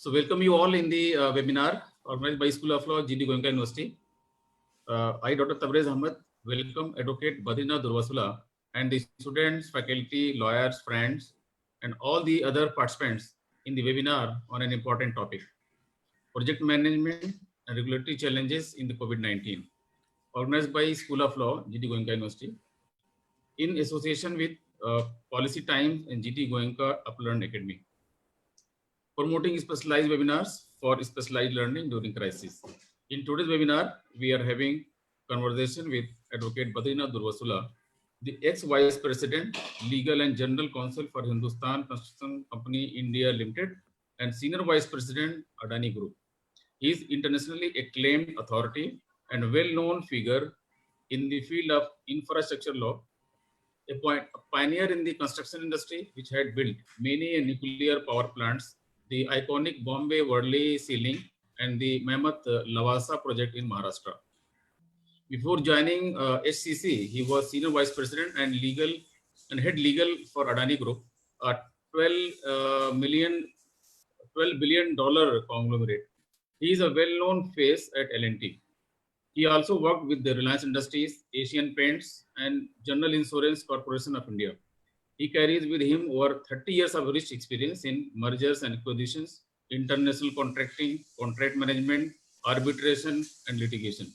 So welcome you all in the webinar organized by School of Law, GT Goenka University. I, Dr. Tabrez Ahmed, welcome Advocate Badrinath Durvasula and the students, faculty, lawyers, friends, and all the other participants in the webinar on an important topic, project management and regulatory challenges in the COVID-19, organized by School of Law, GT Goenka University, in association with Policy Times and GT Goenka Uplearn Academy, promoting specialized webinars for specialized learning during crisis. In today's webinar, we are having conversation with Advocate Badrinath Durvasula, the ex-Vice President, Legal and General Counsel for Hindustan Construction Company India Limited and Senior Vice President, Adani Group. He is internationally acclaimed authority and well-known figure in the field of infrastructure law, a pioneer in the construction industry, which had built many nuclear power plants, the iconic Bombay Worli ceiling, and the Mammoth Lavasa project in Maharashtra. Before joining HCC, he was Senior Vice President and head legal for Adani Group, a $12 billion conglomerate. He is a well-known face at L&T. He also worked with the Reliance Industries, Asian Paints, and General Insurance Corporation of India. He carries with him over 30 years of rich experience in mergers and acquisitions, international contracting, contract management, arbitration, and litigation.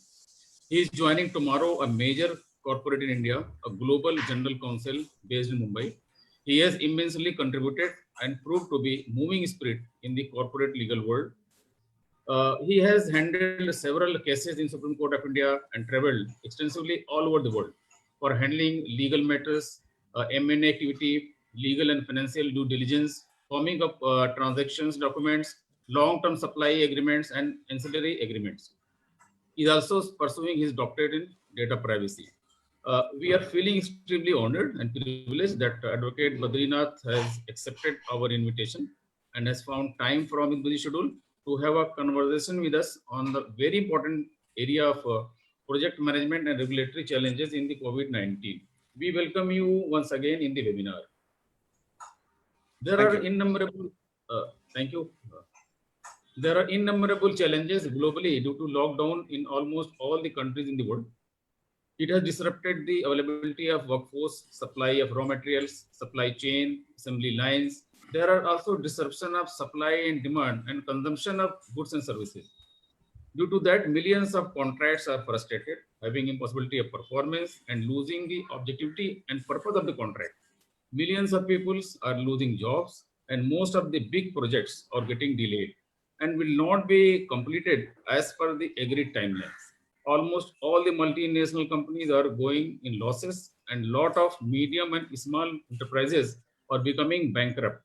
He is joining tomorrow a major corporate in India, a global general counsel based in Mumbai. He has immensely contributed and proved to be moving spirit in the corporate legal world. He has handled several cases in Supreme Court of India and traveled extensively all over the world for handling legal matters, M&A activity, legal and financial due diligence, forming up transactions documents, long-term supply agreements, and ancillary agreements. He is also pursuing his doctorate in data privacy. We are feeling extremely honored and privileged that Advocate Badrinath has accepted our invitation and has found time from his busy schedule to have a conversation with us on the very important area of project management and regulatory challenges in the COVID-19. We welcome you once again in the webinar. There are innumerable, thank you. There are innumerable challenges globally due to lockdown in almost all the countries in the world. It has disrupted the availability of workforce, supply of raw materials, supply chain, assembly lines. There are also disruption of supply and demand and consumption of goods and services. Due to that, millions of contracts are frustrated, having impossibility of performance and losing the objectivity and purpose of the contract. Millions of people are losing jobs and most of the big projects are getting delayed and will not be completed as per the agreed timelines. Almost all the multinational companies are going in losses and lot of medium and small enterprises are becoming bankrupt.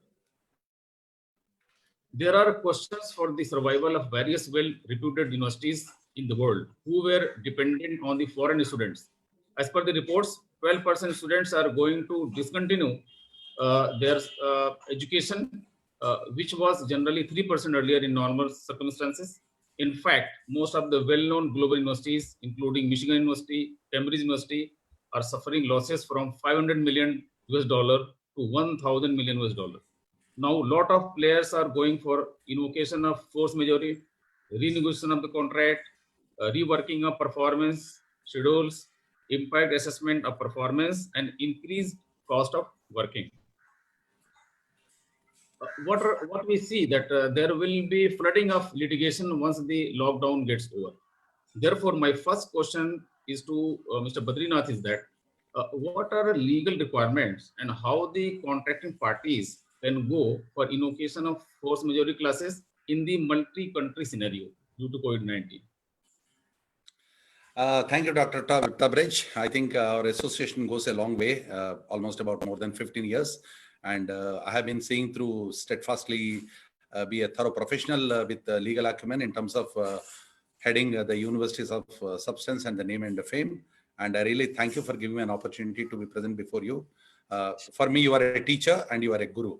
There are questions for the survival of various well-reputed universities in the world who were dependent on the foreign students. As per the reports, 12% students are going to discontinue their education, which was generally 3% earlier in normal circumstances. In fact, most of the well-known global universities, including Michigan University, Cambridge University, are suffering losses from $500 million US dollar to $1,000 million US dollar. Now, a lot of players are going for invocation of force majeure, renegotiation of the contract, reworking of performance schedules, impact assessment of performance, and increased cost of working. What we see that there will be flooding of litigation once the lockdown gets over. Therefore, my first question is to Mr. Badrinath is that what are legal requirements and how the contracting parties can go for invocation of force majeure classes in the multi-country scenario due to COVID-19? Thank you, Dr. Tabrez. I think our association goes a long way, almost about more than 15 years. And I have been seeing through steadfastly be a thorough professional with legal acumen in terms of heading the universities of substance and the name and the fame. And I really thank you for giving me an opportunity to be present before you. For me, you are a teacher and you are a guru.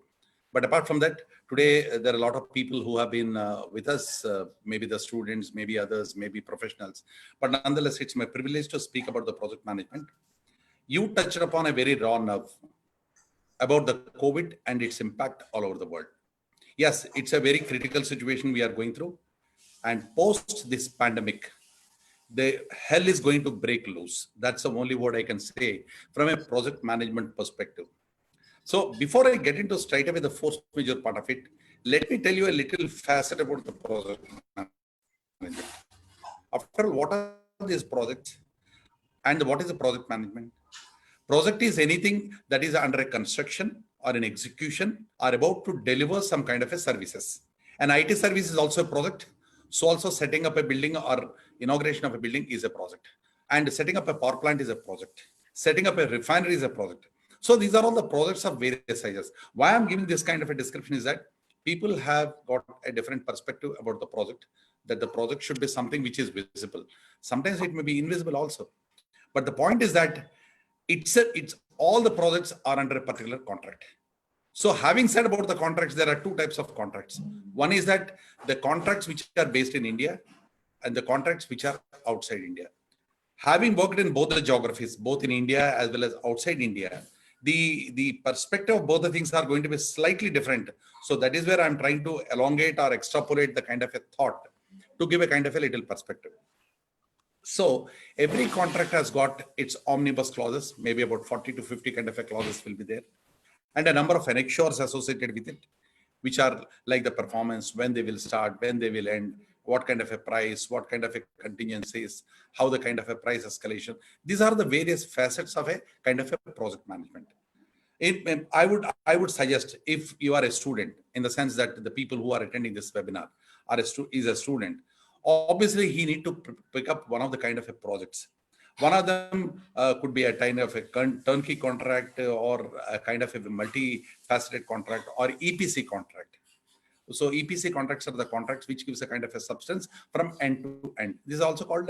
But apart from that, today there are a lot of people who have been with us, maybe the students, maybe others, maybe professionals. But nonetheless, it's my privilege to speak about the project management. You touched upon a very raw nerve about the COVID and its impact all over the world. yes, it's a very critical situation we are going through. And post this pandemic, the hell is going to break loose. That's the only word I can say from a project management perspective. So before I get into straight away the force majeure part of it, let me tell you a little facet about the project management. After all, what are these projects and what is the project management? Project is anything that is under a construction or an execution or about to deliver some kind of a services. An IT service is also a project. So also setting up a building or inauguration of a building is a project. And setting up a power plant is a project. Setting up a refinery is a project. So these are all the projects of various sizes. Why I'm giving this kind of a description is that people have got a different perspective about the project, that the project should be something which is visible. Sometimes it may be invisible also. But the point is that it's all the projects are under a particular contract. So having said about the contracts, there are two types of contracts. One is that the contracts which are based in India and the contracts which are outside India. Having worked in both the geographies, both in India as well as outside India, the perspective of both the things are going to be slightly different. So that is where I'm trying to elongate or extrapolate the kind of a thought to give a kind of a little perspective. So every contract has got its omnibus clauses, maybe about 40 to 50 kind of a clauses will be there, and a number of annexures associated with it, which are like the performance, when they will start, when they will end, what kind of a price, what kind of a contingencies, how the kind of a price escalation. These are the various facets of a kind of a project management. I would suggest, if you are a student, in the sense that the people who are attending this webinar is a student, obviously he need to pick up one of the kind of a projects. One of them could be a kind of a turnkey contract or a kind of a multi-faceted contract or EPC contract. So EPC contracts are the contracts which gives a kind of a substance from end to end. This is also called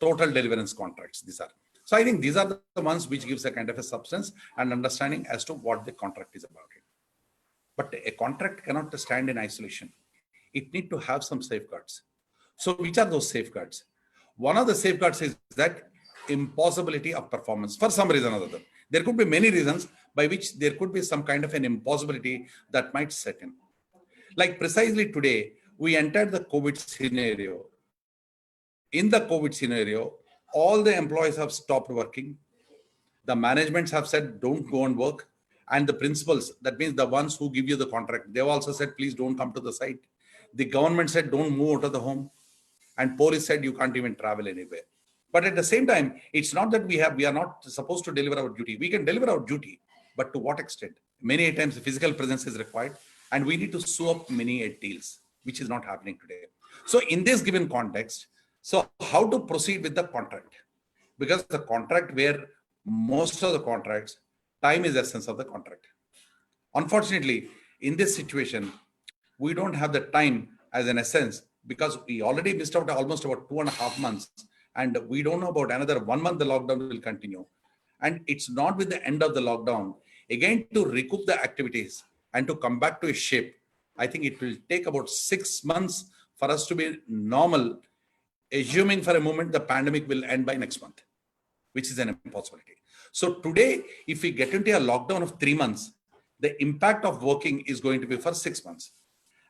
total deliverance contracts. These are. So I think these are the ones which gives a kind of a substance and understanding as to what the contract is about. But a contract cannot stand in isolation. It needs to have some safeguards. So which are those safeguards? One of the safeguards is that impossibility of performance for some reason or other. There could be many reasons by which there could be some kind of an impossibility that might set in. Like precisely today, we entered the COVID scenario. In the COVID scenario, all the employees have stopped working. The managements have said, don't go and work. And the principals, that means the ones who give you the contract, they've also said, please don't come to the site. The government said, don't move out of the home. And police said, you can't even travel anywhere. But at the same time, it's not that we are not supposed to deliver our duty. We can deliver our duty, but to what extent? Many times physical presence is required, and we need to sew up many deals, which is not happening today. So in this given context, so how to proceed with the contract? Because the contract, where most of the contracts, time is the essence of the contract. Unfortunately, in this situation, we don't have the time as an essence, because we already missed out almost about 2.5 months, and we don't know about another 1 month the lockdown will continue. And it's not with the end of the lockdown, again, to recoup the activities and to come back to a shape. I think it will take about 6 months for us to be normal, assuming for a moment the pandemic will end by next month, which is an impossibility. So today, if we get into a lockdown of 3 months, the impact of working is going to be for 6 months.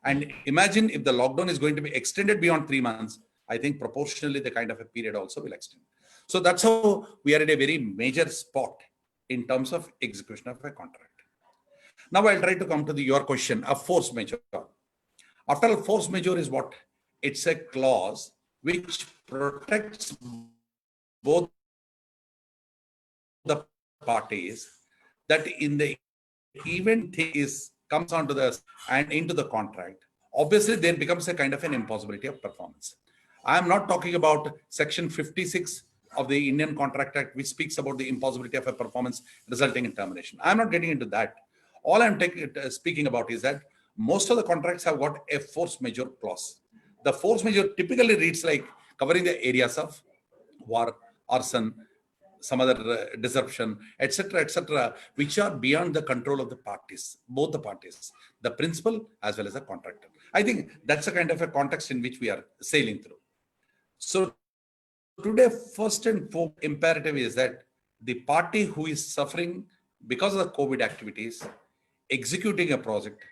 And imagine if the lockdown is going to be extended beyond 3 months, I think proportionally the kind of a period also will extend. So that's how we are at a very major spot in terms of execution of a contract. Now I'll try to come to your question of force majeure. After all, force majeure is what? It's a clause which protects both the parties, that in the event comes onto the and into the contract, obviously there becomes a kind of an impossibility of performance. I am not talking about section 56 of the Indian Contract Act, which speaks about the impossibility of a performance resulting in termination. I'm not getting into that. All I'm speaking about is that most of the contracts have got a force majeure clause. The force majeure typically reads like covering the areas of war, arson, some other disruption, etc., which are beyond the control of the parties, both the parties, the principal as well as the contractor. I think that's a kind of a context in which we are sailing through. So today, first and foremost imperative is that the party who is suffering because of the COVID activities executing a project,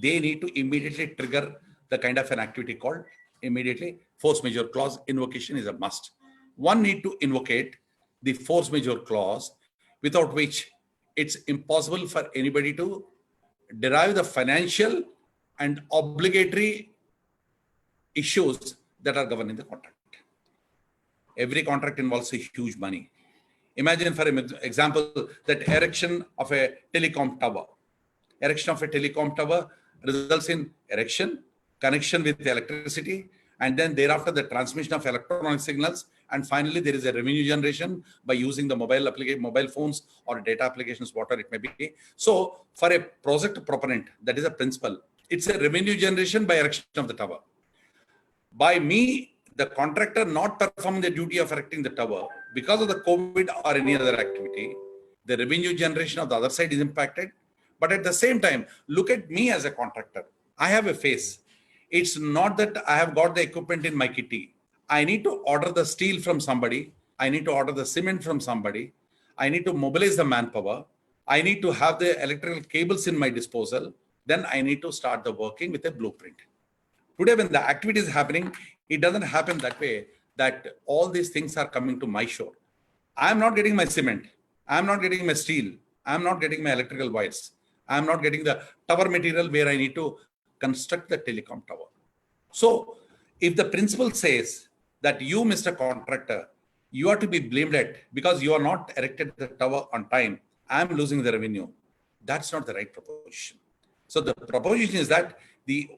they need to immediately trigger the kind of an activity called immediately force majeure clause invocation is a must. One need to invocate the force majeure clause, without which it's impossible for anybody to derive the financial and obligatory issues that are governed in the contract. Every contract involves a huge money. Imagine, for example, that erection of a telecom tower. Erection of a telecom tower results in erection, connection with electricity, and then thereafter the transmission of electronic signals, and finally there is a revenue generation by using the mobile phones or data applications, whatever it may be. So for a project proponent, that is a principle, it's a revenue generation by erection of the tower. By me, the contractor not performing the duty of erecting the tower because of the COVID or any other activity, the revenue generation of the other side is impacted. But at the same time, look at me as a contractor. I have a face. It's not that I have got the equipment in my kitty. I need to order the steel from somebody. I need to order the cement from somebody. I need to mobilize the manpower. I need to have the electrical cables in my disposal. Then I need to start the working with a blueprint. Today, when the activity is happening, it doesn't happen that way, that all these things are coming to my shore. I'm not getting my cement. I'm not getting my steel. I'm not getting my electrical wires. I'm not getting the tower material where I need to construct the telecom tower. So if the principal says that you, Mr. Contractor, you are to be blamed at because you are not erected the tower on time, I'm losing the revenue. That's not the right proposition. So the proposition is that the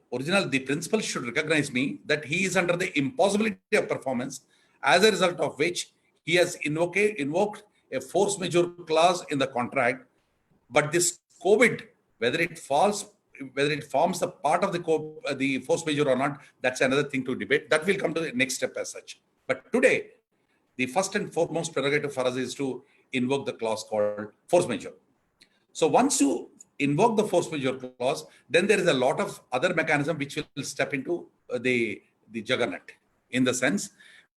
principal should recognize me that he is under the impossibility of performance, as a result of which he has invoked a force majeure clause in the contract. But this COVID, whether it forms a part of the force majeure or not, that's another thing to debate. That will come to the next step as such. But today, the first and foremost prerogative for us is to invoke the clause called force majeure. So once you invoke the force majeure clause, then there is a lot of other mechanism which will step into the juggernaut. In the sense,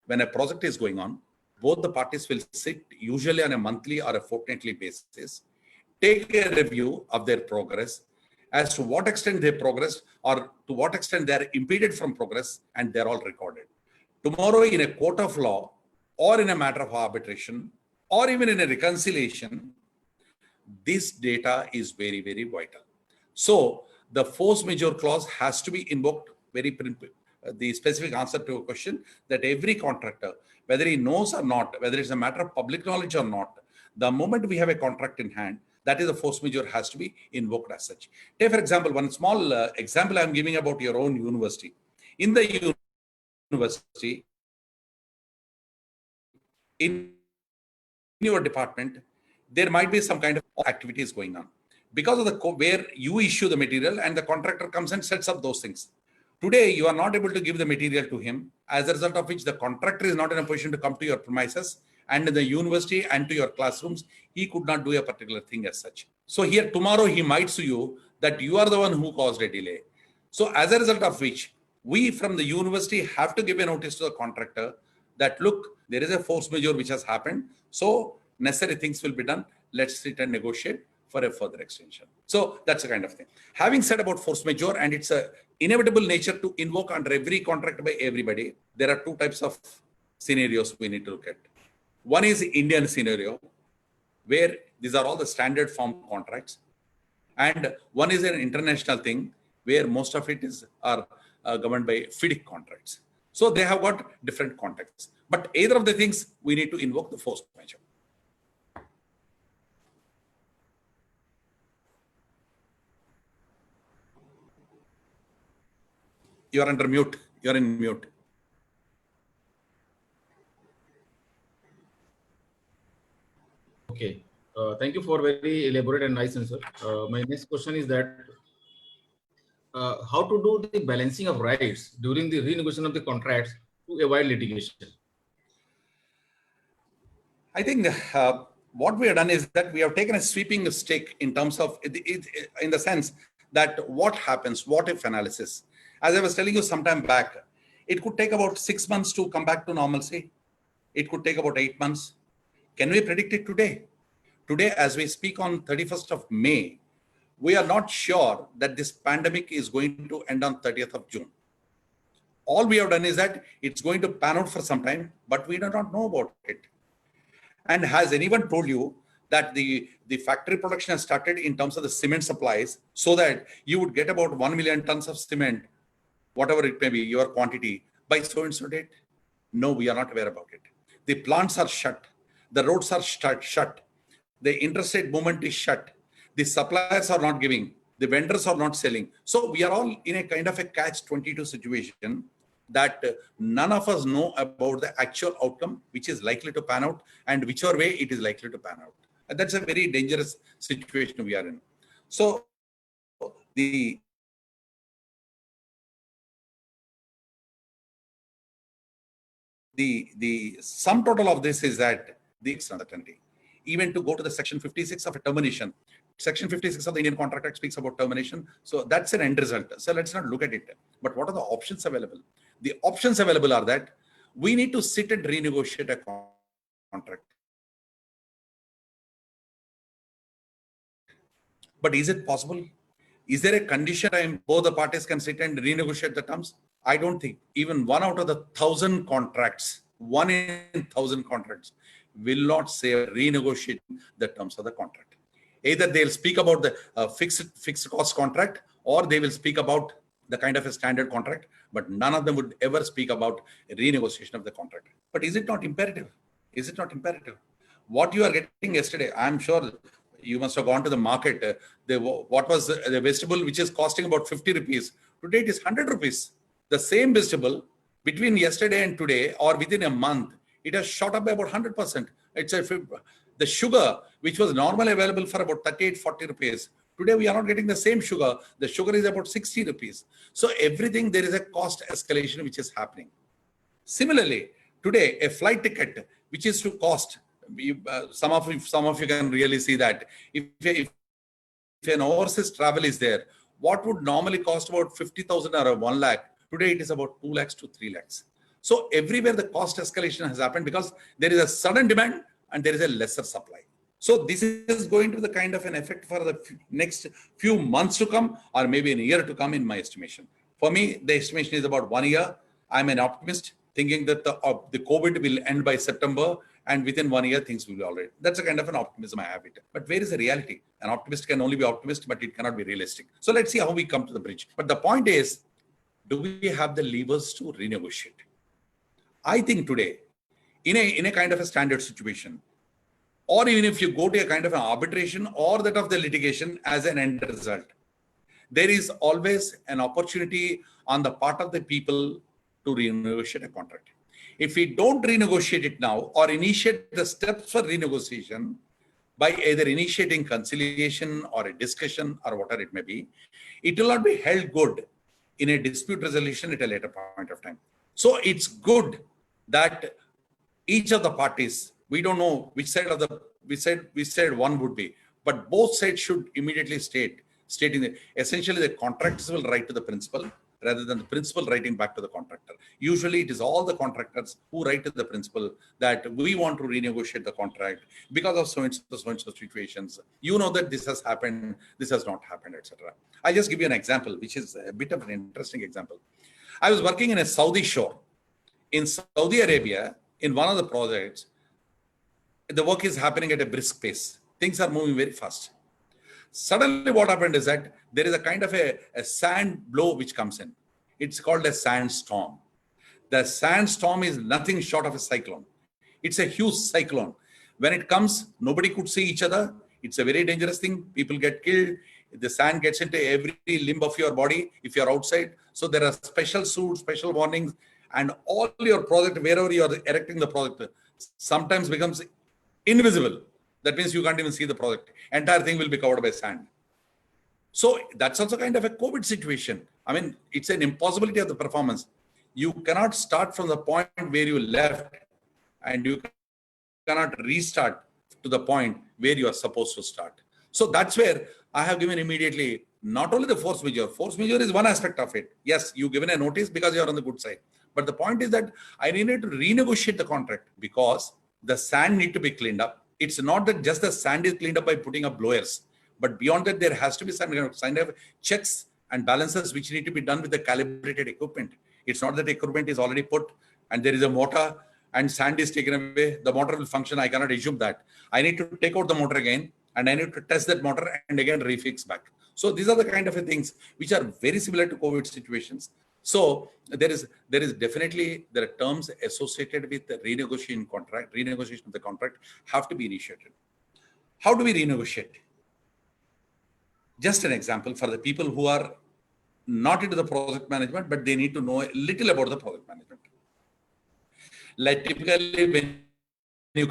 when a project is going on, both the parties will sit usually on a monthly or a fortnightly basis, take a review of their progress, as to what extent they progressed or to what extent they are impeded from progress, and they're all recorded. Tomorrow, in a court of law, or in a matter of arbitration, or even in a reconciliation, this data is very, very vital. So the force majeure clause has to be invoked. The specific answer to a question that every contractor, whether he knows or not, whether it's a matter of public knowledge or not, the moment we have a contract in hand, that is the force majeure has to be invoked as such. Take, for example, one small example I'm giving about your own university. In the university, in your department, there might be some kind of activities going on because of the where you issue the material and the contractor comes and sets up those things. Today, you are not able to give the material to him, as a result of which the contractor is not in a position to come to your premises, and in the university and to your classrooms, he could not do a particular thing as such. So here, tomorrow, he might sue you that you are the one who caused a delay. So as a result of which, we from the university have to give a notice to the contractor that, look, there is a force majeure which has happened. So necessary things will be done. Let's sit and negotiate for a further extension. So that's the kind of thing. Having said about force majeure and its a inevitable nature to invoke under every contract by everybody, there are two types of scenarios we need to look at. One is the Indian scenario, where these are all the standard form contracts. And one is an international thing, where most of it are governed by FIDIC contracts. So they have got different contexts. But either of the things, we need to invoke the force majeure. You are under mute. You are in mute. Okay. Thank you for very elaborate and nice answer. My next question is that how to do the balancing of rights during the renegotiation of the contracts to avoid litigation? I think what we have done is that we have taken a sweeping stick in terms of, in the sense that what happens, what if analysis. As I was telling you some time back, it could take about 6 months to come back to normalcy. It could take about 8 months. Can we predict it today? Today, as we speak on 31st of May, we are not sure that this pandemic is going to end on 30th of June. All we have done is that it's going to pan out for some time, but we do not know about it. And has anyone told you that the factory production has started in terms of the cement supplies so that you would get about 1 million tons of cement, whatever it may be, your quantity, by so and so date? No, we are not aware about it. The plants are shut. The roads are shut. The interstate movement is shut. The suppliers are not giving. The vendors are not selling. So we are all in a kind of a catch-22 situation that none of us know about the actual outcome, which is likely to pan out, and whichever way it is likely to pan out. And that's a very dangerous situation we are in. So the sum total of this is that the uncertainty. Even to go to the section 56 of a termination, section 56 of the Indian Contract Act speaks about termination. So that's an end result. So let's not look at it. But what are the options available? The options available are that we need to sit and renegotiate a contract. But is it possible? Is there a condition time both the parties can sit and renegotiate the terms? I don't think. Even 1 out of the 1,000 contracts, 1 in 1,000 contracts will not say renegotiate the terms of the contract. Either they'll speak about the fixed cost contract, or they will speak about the kind of a standard contract, but none of them would ever speak about renegotiation of the contract. But is it not imperative? Is it not imperative? What you are getting yesterday, I'm sure you must have gone to the market. What was the vegetable which is costing about 50 rupees? Today it is 100 rupees. The same vegetable between yesterday and today, or within a month, it has shot up by about 100%. The sugar, which was normally available for about 38, 40 rupees, today we are not getting the same sugar. The sugar is about 60 rupees. So everything, there is a cost escalation which is happening. Similarly, today, a flight ticket, which is to cost, some of you can really see that if an overseas travel is there, what would normally cost about 50,000 or 1 lakh, today it is about 2 lakhs to 3 lakhs. So everywhere the cost escalation has happened because there is a sudden demand and there is a lesser supply. So this is going to be the kind of an effect for the next few months to come, or maybe in a year to come, in my estimation. For me, the estimation is about 1 year. I'm an optimist, thinking that the COVID will end by September, and within 1 year, things will be all right. That's a kind of an optimism I have it. But where is the reality? An optimist can only be optimist, but it cannot be realistic. So let's see how we come to the bridge. But the point is, do we have the levers to renegotiate? I think today, in a kind of a standard situation, or even if you go to a kind of an arbitration or that of the litigation as an end result, there is always an opportunity on the part of the people to renegotiate a contract. If we don't renegotiate it now or initiate the steps for renegotiation by either initiating conciliation or a discussion or whatever it may be, it will not be held good in a dispute resolution at a later point of time. So it's good that each of the parties, we don't know which side of the, we said one would be, but both sides should immediately stating that essentially the contractors will write to the principal rather than the principal writing back to the contractor. Usually it is all the contractors who write to the principal that we want to renegotiate the contract because of so and so situations. You know that this has happened, this has not happened, etc. I'll just give you an example, which is a bit of an interesting example. I was working in a Saudi shore. In Saudi Arabia, in one of the projects, the work is happening at a brisk pace. Things are moving very fast. Suddenly what happened is that there is a kind of a sand blow which comes in. It's called a sandstorm. The sandstorm is nothing short of a cyclone. It's a huge cyclone. When it comes, nobody could see each other. It's a very dangerous thing. People get killed. The sand gets into every limb of your body if you're outside. So there are special suits, special warnings, and all your project, wherever you are erecting the project, sometimes becomes invisible. That means you can't even see the project. Entire thing will be covered by sand. So that's also kind of a COVID situation. I mean, it's an impossibility of the performance. You cannot start from the point where you left, and you cannot restart to the point where you are supposed to start. So that's where I have given immediately not only the force majeure. Force majeure is one aspect of it. Yes, you've given a notice because you're on the good side. But the point is that I needed to renegotiate the contract because the sand need to be cleaned up. It's not that just the sand is cleaned up by putting up blowers, But beyond that, there has to be some kind of checks and balances which need to be done with the calibrated equipment. It's not that equipment is already put and there is a motor and sand is taken away. The motor will function. I cannot assume that. I need to take out the motor again and I need to test that motor and again refix back. So these are the kind of things which are very similar to COVID situations. So there are terms associated with the renegotiation of the contract have to be initiated. How do we renegotiate? Just an example for the people who are not into the project management, but they need to know a little about the project management. Like typically when you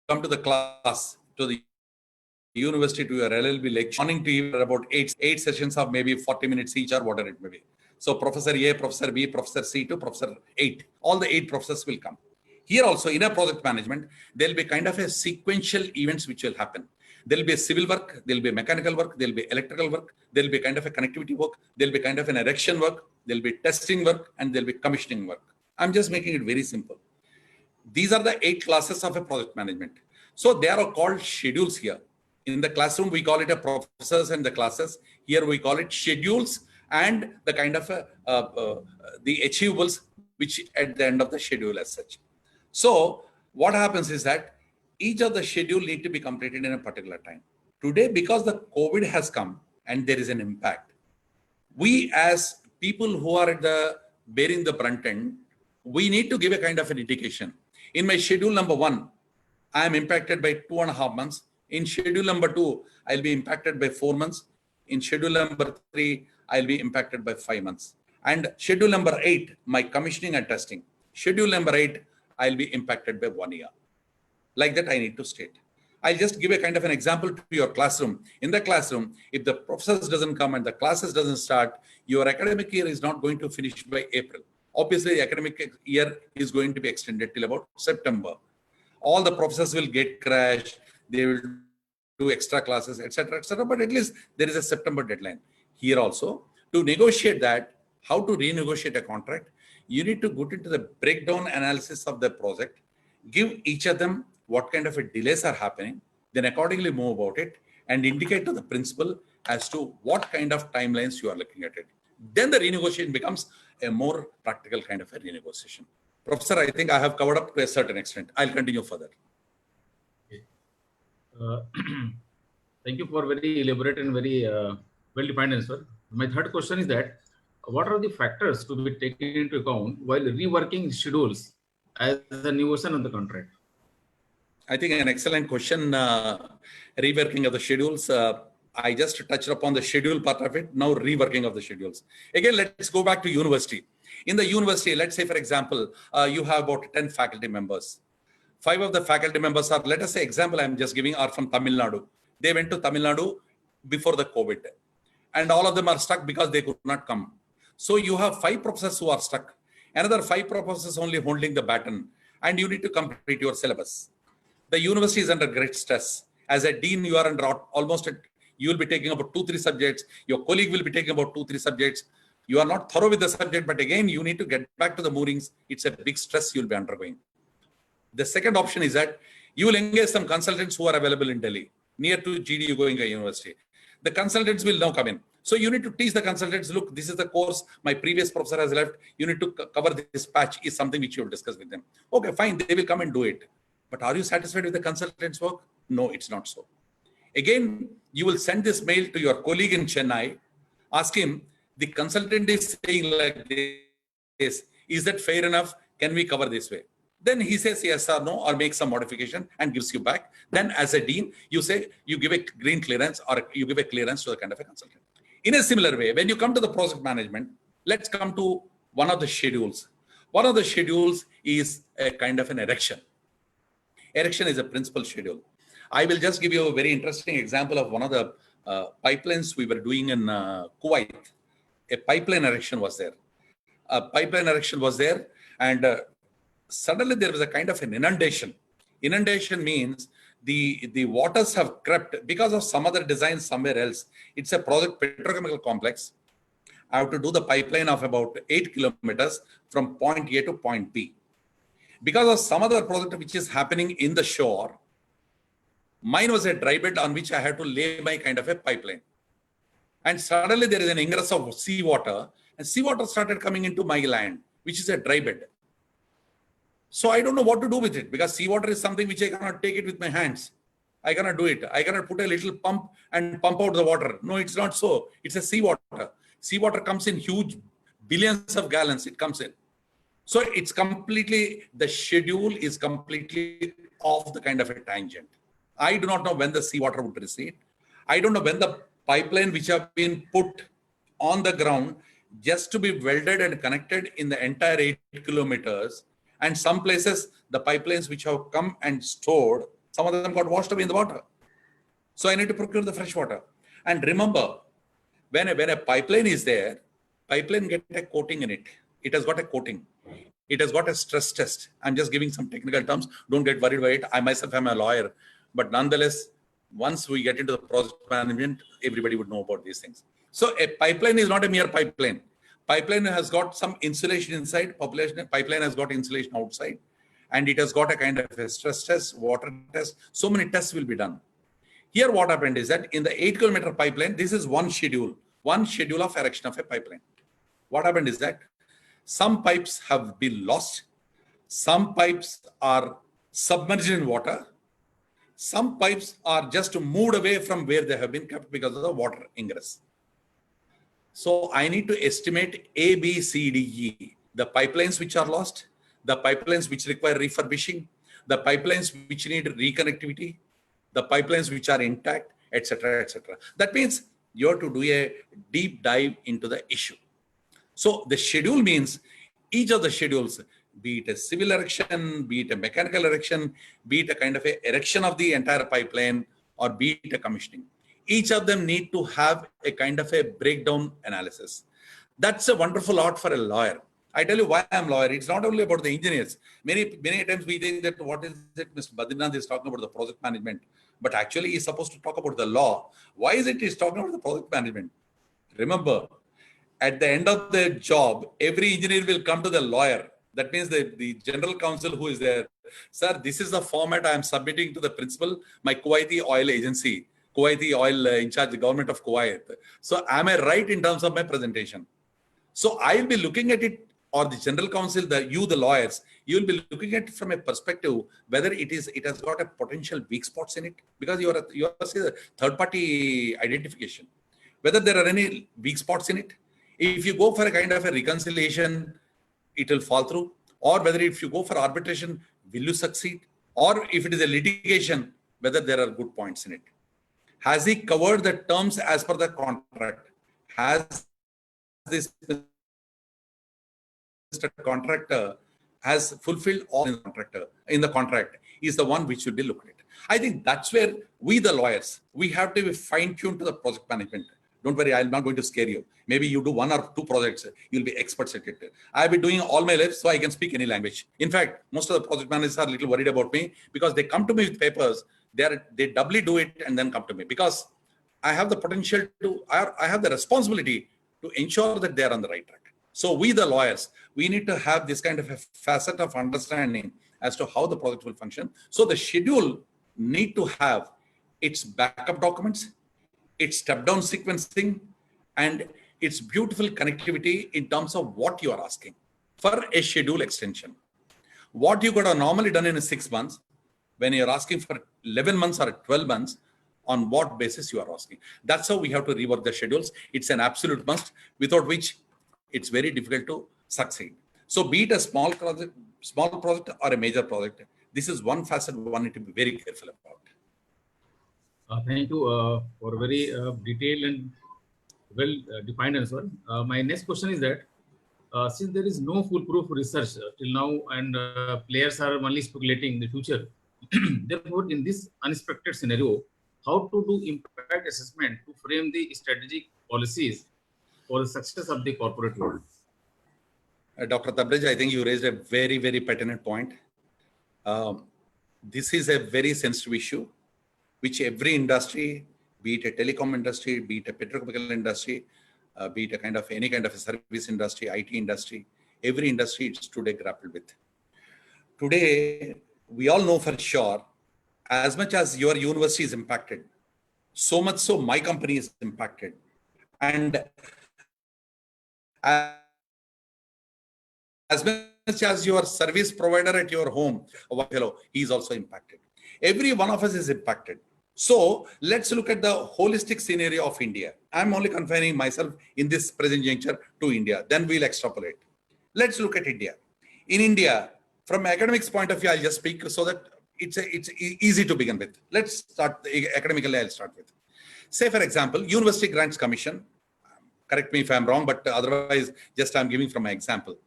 come to the class, to the university, to your LLB lecture, morning to you about eight sessions of maybe 40 minutes each or whatever it may be. So Professor A, Professor B, Professor C to Professor 8. All the 8 professors will come. Here also in a project management, there'll be kind of a sequential events which will happen. There'll be a civil work, there'll be mechanical work, there'll be electrical work, there'll be kind of a connectivity work, there'll be kind of an erection work, there'll be testing work, and there'll be commissioning work. I'm just making it very simple. These are the 8 classes of a project management. So they are called schedules here. In the classroom, we call it a professors and the classes. Here we call it schedules and the kind of the achievables which at the end of the schedule as such. So what happens is that each of the schedule need to be completed in a particular time. Today, because the COVID has come and there is an impact, we as people who are at the bearing the brunt end, we need to give a kind of an indication. In my schedule number 1, I am impacted by 2.5 months. In schedule number 2, I'll be impacted by 4 months. In schedule number 3, I'll be impacted by 5 months. And schedule number 8, my commissioning and testing. Schedule number 8, I'll be impacted by 1 year. Like that, I need to state. I'll just give a kind of an example to your classroom. In the classroom, if the professors doesn't come and the classes doesn't start, your academic year is not going to finish by April. Obviously, the academic year is going to be extended till about September. All the professors will get crashed. They will do extra classes, etc., etc. But at least there is a September deadline. Here also, to negotiate that, how to renegotiate a contract, you need to go into the breakdown analysis of the project, give each of them what kind of a delays are happening, then accordingly move about it and indicate to the principal as to what kind of timelines you are looking at it. Then the renegotiation becomes a more practical kind of a renegotiation. Professor, I think I have covered up to a certain extent. I'll continue further. Thank you for very elaborate and very well-defined answer. My third question is that what are the factors to be taken into account while reworking schedules as a new version of the contract? I think an excellent question. Reworking of the schedules. I just touched upon the schedule part of it. Now reworking of the schedules. Again, let's go back to university. In the university, let's say, for example, you have about 10 faculty members. 5 of the faculty members are, let us say, example I'm just giving, are from Tamil Nadu. They went to Tamil Nadu before the COVID. And all of them are stuck because they could not come. So you have 5 professors who are stuck. Another 5 professors only holding the baton. And you need to complete your syllabus. The university is under great stress. As a dean, you are under almost, you will be taking about 2-3 subjects. Your colleague will be taking about 2-3 subjects. You are not thorough with the subject, but again, you need to get back to the moorings. It's a big stress you'll be undergoing. The second option is that you will engage some consultants who are available in Delhi, near to GDU Goenka University. The consultants will now come in. So you need to teach the consultants, look, this is the course my previous professor has left. You need to cover this patch is something which you will discuss with them. Okay, fine, they will come and do it. But are you satisfied with the consultant's work? No, it's not so. Again, you will send this mail to your colleague in Chennai, ask him, the consultant is saying like this, is that fair enough? Can we cover this way? Then he says yes or no, or makes some modification and gives you back. Then as a dean, you say, you give a green clearance or you give a clearance to the kind of a consultant. In a similar way, when you come to the project management, let's come to one of the schedules. One of the schedules is a kind of an erection. Erection is a principal schedule. I will just give you a very interesting example of one of the pipelines we were doing in Kuwait. A pipeline erection was there. A pipeline erection was there, and suddenly there was a kind of an inundation. Inundation means the waters have crept because of some other design somewhere else. It's a project petrochemical complex. I have to do the pipeline of about 8 kilometers from point A to point B. Because of some other project which is happening in the shore, Mine was a dry bed on which I had to lay my kind of a pipeline. And suddenly there is an ingress of seawater, and seawater started coming into my land, which is a dry bed. So I don't know what to do with it, because seawater is something which I cannot take it with my hands. I cannot do it. I cannot put a little pump and pump out the water. No, it's not so. It's a seawater. Seawater comes in huge billions of gallons. It comes in. So it's completely, the schedule is completely off the kind of a tangent. I do not know when the seawater would recede. I don't know when the pipeline which have been put on the ground just to be welded and connected in the entire 8 kilometers. And some places, the pipelines which have come and stored, some of them got washed away in the water. So I need to procure the fresh water. And remember, when a pipeline is there, pipeline get a coating in it. It has got a coating. It has got a stress test. I'm just giving some technical terms. Don't get worried by it. I myself am a lawyer. But nonetheless, once we get into the project management, everybody would know about these things. So a pipeline is not a mere pipeline. Pipeline has got some insulation inside. Pipeline has got insulation outside. And it has got a kind of a stress test, water test. So many tests will be done. Here what happened is that in the 8-kilometer pipeline, this is one schedule of erection of a pipeline. What happened is that some pipes have been lost. Some pipes are submerged in water. Some pipes are just moved away from where they have been kept because of the water ingress. So I need to estimate A, B, C, D, E. The pipelines which are lost, the pipelines which require refurbishing, the pipelines which need reconnectivity, the pipelines which are intact, etc., etc. That means you have to do a deep dive into the issue. So the schedule means each of the schedules, be it a civil erection, be it a mechanical erection, be it a kind of a erection of the entire pipeline, or be it a commissioning. Each of them need to have a kind of a breakdown analysis. That's a wonderful art for a lawyer. I tell you why I'm a lawyer. It's not only about the engineers. Many times we think that what is it Mr. Badrinath is talking about the project management, but actually he's supposed to talk about the law. Why is it he's talking about the project management? Remember, at the end of the job, every engineer will come to the lawyer. That means the general counsel who is there. Sir, this is the format I am submitting to the principal, my Kuwaiti oil agency, Kuwaiti oil in charge, the government of Kuwait. So am I right in terms of my presentation? So I'll be looking at it, or the general counsel, the lawyers, you will be looking at it from a perspective whether it has got a potential weak spots in it, because you are a third party identification. Whether there are any weak spots in it. If you go for a kind of a reconciliation, it will fall through. Or whether if you go for arbitration, will you succeed? Or if it is a litigation, whether there are good points in it. Has he covered the terms as per the contract? Has this contractor has fulfilled all in the contract is the one which should be looked at. I think that's where we, the lawyers, we have to be fine-tuned to the project management. Don't worry, I'm not going to scare you. Maybe you do 1 or 2 projects, you'll be experts at it. I've been doing all my life, so I can speak any language. In fact, most of the project managers are a little worried about me because they come to me with papers, they doubly do it and then come to me, because I have the potential to, I have the responsibility to ensure that they are on the right track. So we, the lawyers, we need to have this kind of a facet of understanding as to how the project will function. So the schedule need to have its backup documents, its step-down sequencing, and its beautiful connectivity in terms of what you are asking for a schedule extension. What you could have normally done in 6 months, when you're asking for 11 months or 12 months, on what basis you are asking. That's how we have to rework the schedules. It's an absolute must, without which it's very difficult to succeed. So be it a small project or a major project, this is one facet one need to be very careful about. Thank you for a very detailed and well-defined answer. My next question is that since there is no foolproof research till now, and players are only speculating in the future, therefore, in this unexpected scenario, how to do impact assessment to frame the strategic policies for the success of the corporate world? Dr. Tabrez, I think you raised a very, very pertinent point. This is a very sensitive issue, which every industry, be it a telecom industry, be it a petrochemical industry, be it a kind of any kind of a service industry, IT industry, every industry is today grappled with. Today, we all know for sure, as much as your university is impacted, so much so my company is impacted. And as much as your service provider at your home, hello, he is also impacted. Every one of us is impacted. So let's look at the holistic scenario of India. I'm only confining myself in this present juncture to India. Then we'll extrapolate. Let's look at India. In India, from academics point of view, I'll just speak so that it's easy to begin with. Let's start academically. I'll start with. Say, for example, University Grants Commission. Correct me if I'm wrong, but otherwise, just I'm giving from my example.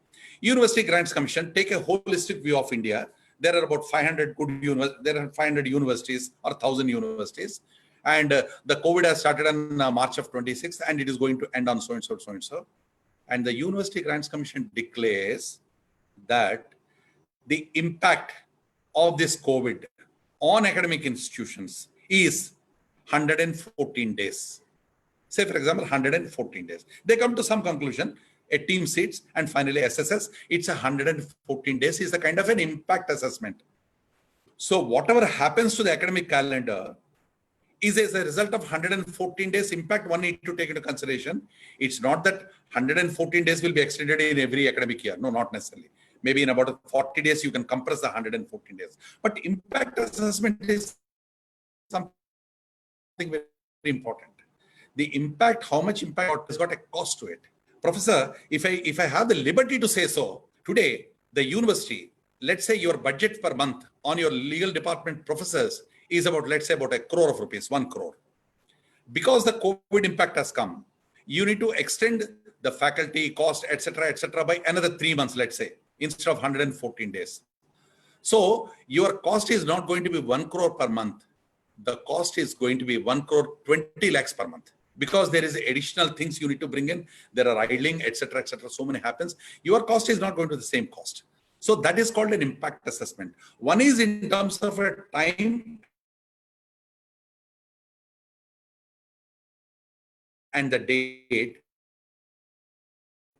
University Grants Commission take a holistic view of India. There are about 500 there are 500 universities or 1,000 universities, and the COVID has started on March of 26th, and it is going to end on so and so, so and so. And the University Grants Commission declares that the impact of this COVID on academic institutions is 114 days. Say, for example, 114 days. They come to some conclusion, a team sits, and finally SSS, it's 114 days is a kind of an impact assessment. So whatever happens to the academic calendar is as a result of 114 days impact one need to take into consideration. It's not that 114 days will be extended in every academic year. No, not necessarily. Maybe in about 40 days, you can compress the 114 days. But impact assessment is something very important. The impact, how much impact has got a cost to it. Professor, if I have the liberty to say so, today, the university, let's say your budget per month on your legal department professors is about, let's say about 1 crore of rupees, 1 crore. Because the COVID impact has come, you need to extend the faculty cost, etc., by another 3 months, let's say, instead of 114 days. So your cost is not going to be 1 crore per month. The cost is going to be 1 crore 20 lakhs per month. Because there is additional things you need to bring in, there are idling, etc., so many happens. Your cost is not going to the same cost. So that is called an impact assessment. One is in terms of a time and the date.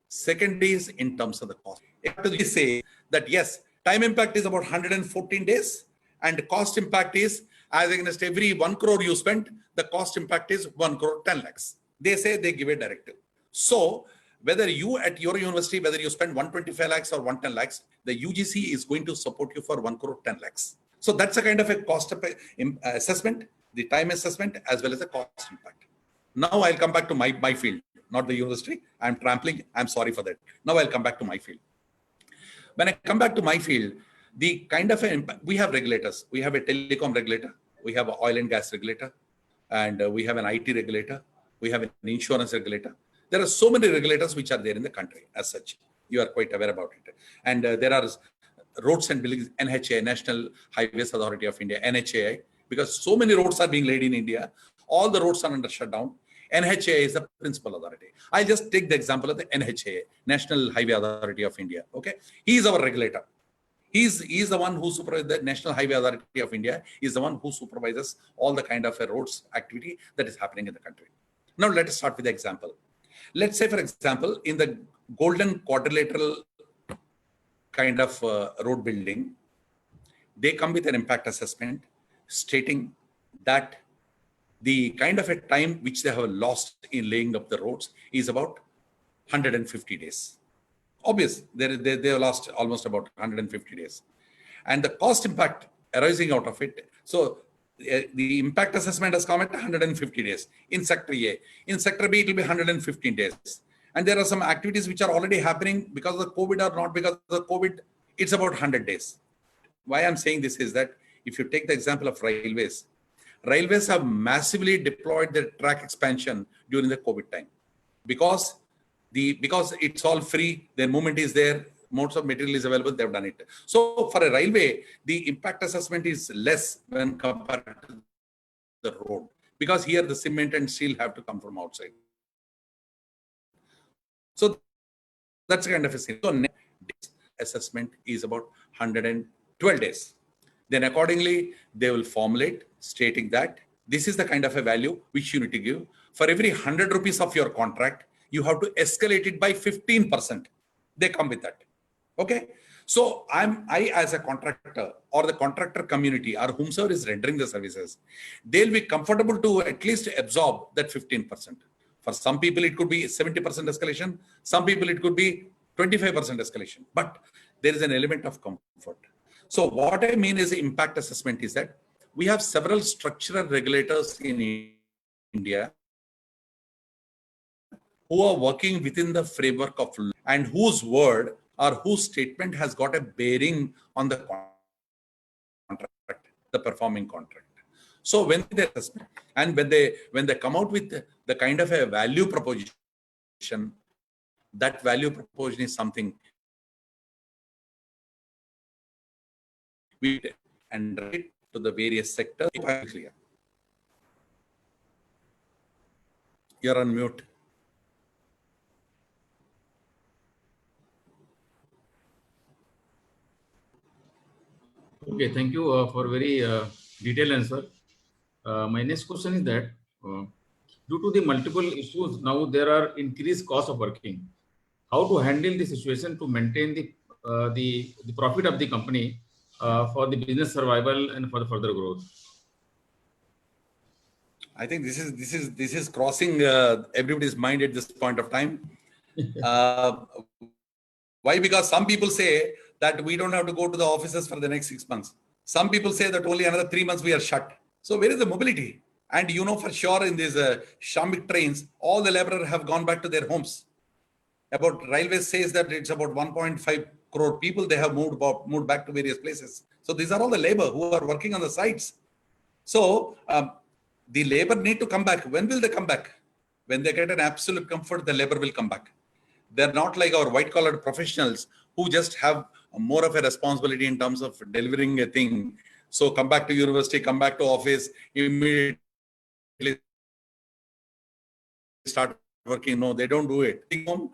Second is in terms of the cost. We say that yes, time impact is about 114 days and cost impact is as against every 1 crore you spend, the cost impact is 1 crore 10 lakhs. They say they give a directive. So whether you at your university, whether you spend 125 lakhs or 110 lakhs, the UGC is going to support you for 1 crore 10 lakhs. So that's a kind of a cost assessment, the time assessment as well as the cost impact. Now I'll come back to my field, not the university. I'm trampling. I'm sorry for that. Now I'll come back to my field. When I come back to my field, the kind of impact, we have regulators. We have a telecom regulator. We have an oil and gas regulator. And we have an IT regulator. We have an insurance regulator. There are so many regulators which are there in the country as such. You are quite aware about it. And there are roads and buildings, NHAI, National Highways Authority of India, NHAI, because so many roads are being laid in India. All the roads are under shutdown. NHAI is the principal authority. I just take the example of the NHAI, National Highway Authority of India. Okay, he is our regulator. He's the one who supervises the National Highway Authority of India. Is the one who supervises all the kind of roads activity that is happening in the country. Now let us start with the example. Let's say, for example, in the Golden Quadrilateral kind of road building, they come with an impact assessment stating that the kind of a time which they have lost in laying up the roads is about 150 days. Obvious, they have lost almost about 150 days. And the cost impact arising out of it. So the impact assessment has come at 150 days in Sector A. In Sector B, it will be 115 days. And there are some activities which are already happening because of the COVID or not because of the COVID. It's about 100 days. Why I'm saying this is that if you take the example of railways, railways have massively deployed their track expansion during the COVID time because it's all free, their movement is there, modes of material is available, they've done it. So for a railway, the impact assessment is less when compared to the road because here the cement and steel have to come from outside. So that's kind of a thing. So next assessment is about 112 days. Then accordingly, they will formulate stating that this is the kind of a value which you need to give. For every 100 rupees of your contract, you have to escalate it by 15%. They come with that. Okay. So I as a contractor or the contractor community or whomsoever is rendering the services, they'll be comfortable to at least absorb that 15%. For some people, it could be 70% escalation. Some people, it could be 25% escalation. But there is an element of comfort. So what I mean is impact assessment is that we have several structural regulators in India who are working within the framework of law and whose word or whose statement has got a bearing on the contract, the performing contract. So when they and when they come out with the kind of a value proposition, that value proposition is something we and right to the various sectors. Clear. You're on mute. Okay, thank you for very detailed answer. My next question is that due to the multiple issues, now there are increased cost of working. How to handle the situation to maintain the profit of the company for the business survival and for the further growth? I think this is crossing everybody's mind at this point of time. Why? Because some people say that we don't have to go to the offices for the next 6 months. Some people say that only another 3 months we are shut. So where is the mobility? And you know for sure in these Shamik trains, all the laborers have gone back to their homes. About railways says that it's about 1.5 crore people they have moved back to various places. So these are all the labor who are working on the sites. So the labor need to come back. When will they come back? When they get an absolute comfort, the labor will come back. They're not like our white-collar professionals who just have more of a responsibility in terms of delivering a thing. So come back to university, come back to office, immediately start working. No, they don't do it.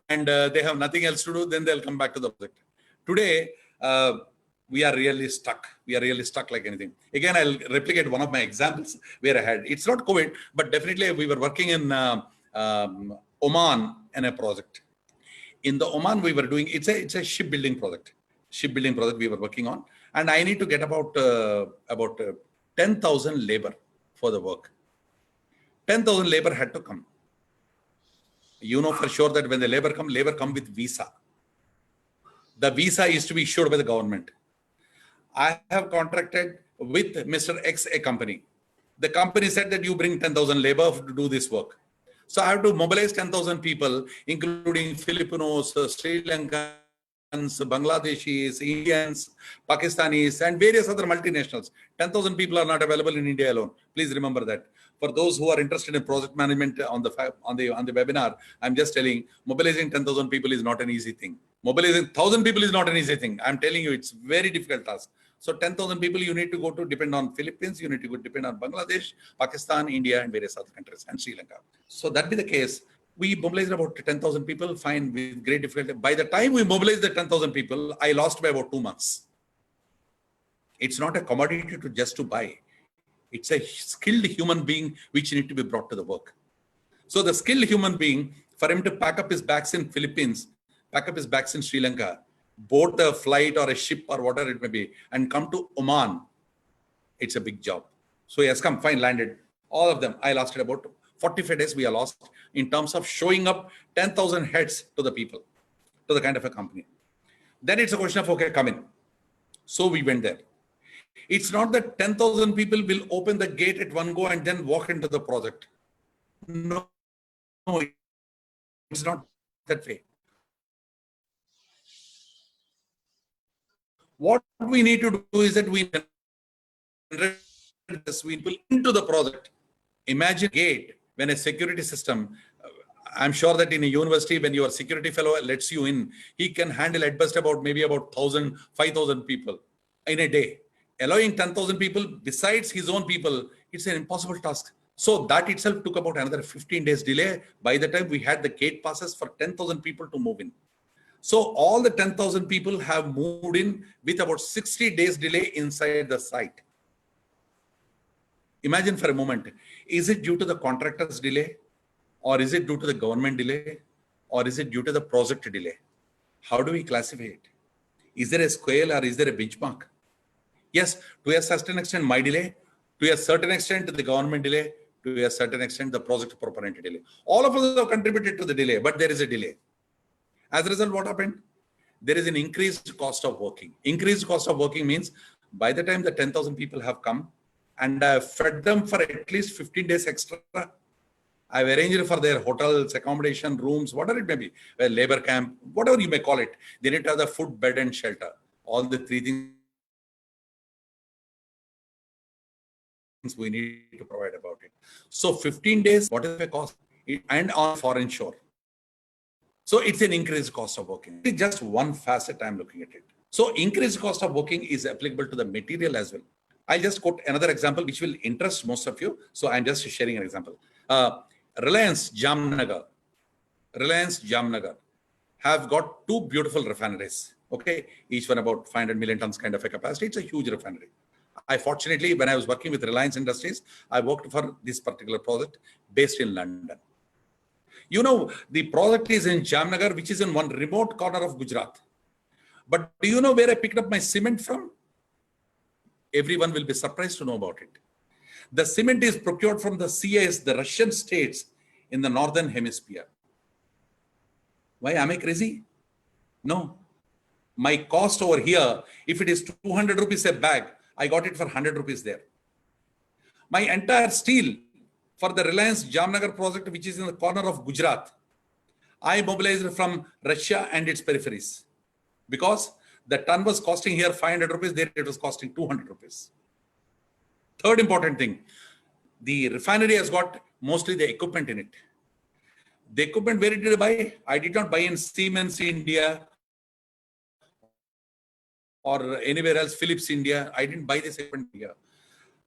And they have nothing else to do, then they'll come back to the project. Today, we are really stuck. We are really stuck like anything. Again, I'll replicate one of my examples where I had, it's not COVID, but definitely we were working in Oman in a project. In the Oman, we were doing, it's a shipbuilding project. Shipbuilding project we were working on. And I need to get about 10,000 labor for the work. 10,000 labor had to come. You know for sure that when the labor come with visa. The visa is to be issued by the government. I have contracted with Mr. X, a company. The company said that you bring 10,000 labor to do this work. So I have to mobilize 10,000 people, including Filipinos, Sri Lankans, Bangladeshis, Indians, Pakistanis, and various other multinationals. 10,000 people are not available in India alone. Please remember that. For those who are interested in project management on the webinar, I'm just telling, mobilizing 10,000 people is not an easy thing. Mobilizing 1,000 people is not an easy thing. I'm telling you, it's very difficult task. So 10,000 people you need to go to depend on Philippines, you need to go depend on Bangladesh, Pakistan, India, and various other countries, and Sri Lanka. So that be the case. We mobilized about 10,000 people, fine, with great difficulty. By the time we mobilized the 10,000 people, I lost by about 2 months. It's not a commodity to just to buy. It's a skilled human being which need to be brought to the work. So the skilled human being, for him to pack up his bags in Philippines, pack up his bags in Sri Lanka, board a flight or a ship or whatever it may be, and come to Oman, it's a big job. So he has come, fine, landed. All of them, I lasted about 45 days we are lost in terms of showing up 10,000 heads to the people, to the kind of a company. Then it's a question of, okay, come in. So we went there. It's not that 10,000 people will open the gate at one go and then walk into the project. No, it's not that way. What we need to do is that we people into the project. Imagine a gate when a security system, I'm sure that in a university, when your security fellow lets you in, he can handle at best about maybe about 1,000, 5,000 people in a day. Allowing 10,000 people besides his own people, it's an impossible task. So that itself took about another 15 days delay by the time we had the gate passes for 10,000 people to move in. So all the 10,000 people have moved in with about 60 days delay inside the site. Imagine for a moment, is it due to the contractor's delay? Or is it due to the government delay? Or is it due to the project delay? How do we classify it? Is there a scale or is there a benchmark? Yes, to a certain extent, my delay, to a certain extent, the government delay, to a certain extent, the project proponent delay. All of us have contributed to the delay, but there is a delay. As a result, what happened? There is an increased cost of working. Increased cost of working means by the time the 10,000 people have come and I have fed them for at least 15 days extra, I've arranged for their hotels, accommodation, rooms, whatever it may be, a labor camp, whatever you may call it. They need to have the food, bed, and shelter. All the three things we need to provide about it. So 15 days, what is the cost? And on foreign shore. So it's an increased cost of working. It's just one facet I'm looking at it. So increased cost of working is applicable to the material as well. I'll just quote another example which will interest most of you. So I'm just sharing an example. Reliance Jamnagar have got two beautiful refineries. Okay, each one about 500 million tons kind of a capacity. It's a huge refinery. Fortunately, when I was working with Reliance Industries, I worked for this particular project based in London. You know, the project is in Jamnagar, which is in one remote corner of Gujarat. But do you know where I picked up my cement from? Everyone will be surprised to know about it. The cement is procured from the CIS, the Russian states in the northern hemisphere. Why am I crazy? No. My cost over here, if it is 200 rupees a bag, I got it for 100 rupees there. My entire steel for the Reliance Jamnagar project, which is in the corner of Gujarat, I mobilized from Russia and its peripheries because the ton was costing here 500 rupees, there it was costing 200 rupees. Third important thing, the refinery has got mostly the equipment in it. The equipment, where did I buy? I did not buy in Siemens India or anywhere else, Philips India. I didn't buy this equipment here.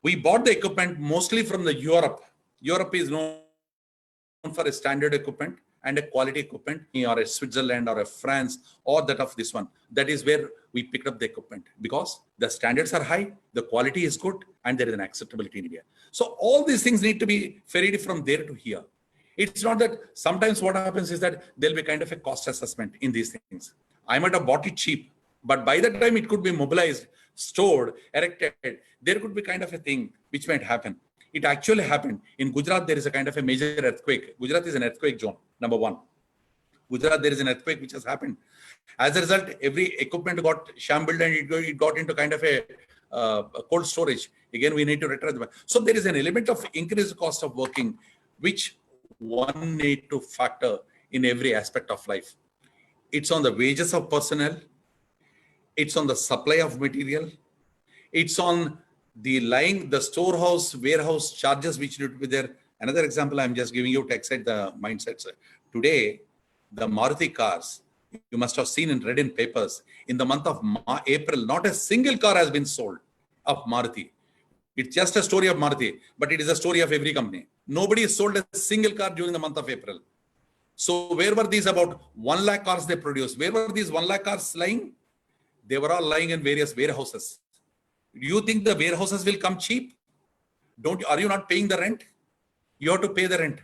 We bought the equipment mostly from the Europe. Europe is known for a standard equipment and a quality equipment, or a Switzerland or a France or that of this one. That is where we picked up the equipment because the standards are high, the quality is good, and there is an acceptability in India. So all these things need to be ferried from there to here. It's not that sometimes what happens is that there'll be kind of a cost assessment in these things. I might have bought it cheap, but by the time it could be mobilized, stored, erected, there could be kind of a thing which might happen. It actually happened. In Gujarat, there is a kind of a major earthquake. Gujarat is an earthquake zone, number one. Gujarat, there is an earthquake which has happened. As a result, every equipment got shambled and it got into kind of a cold storage. Again, we need to return them. So there is an element of increased cost of working, which one need to factor in every aspect of life. It's on the wages of personnel. It's on the supply of material. It's on the storehouse, warehouse charges which need to be there. Another example I'm just giving you to excite the mindsets. Today, the Maruti cars, you must have seen and read in papers, in the month of April, not a single car has been sold of Maruti. It's just a story of Maruti, but it is a story of every company. Nobody sold a single car during the month of April. So where were these about 1 lakh cars they produced? Where were these 1 lakh cars lying? They were all lying in various warehouses. Do you think the warehouses will come cheap? Are you not paying the rent? You have to pay the rent.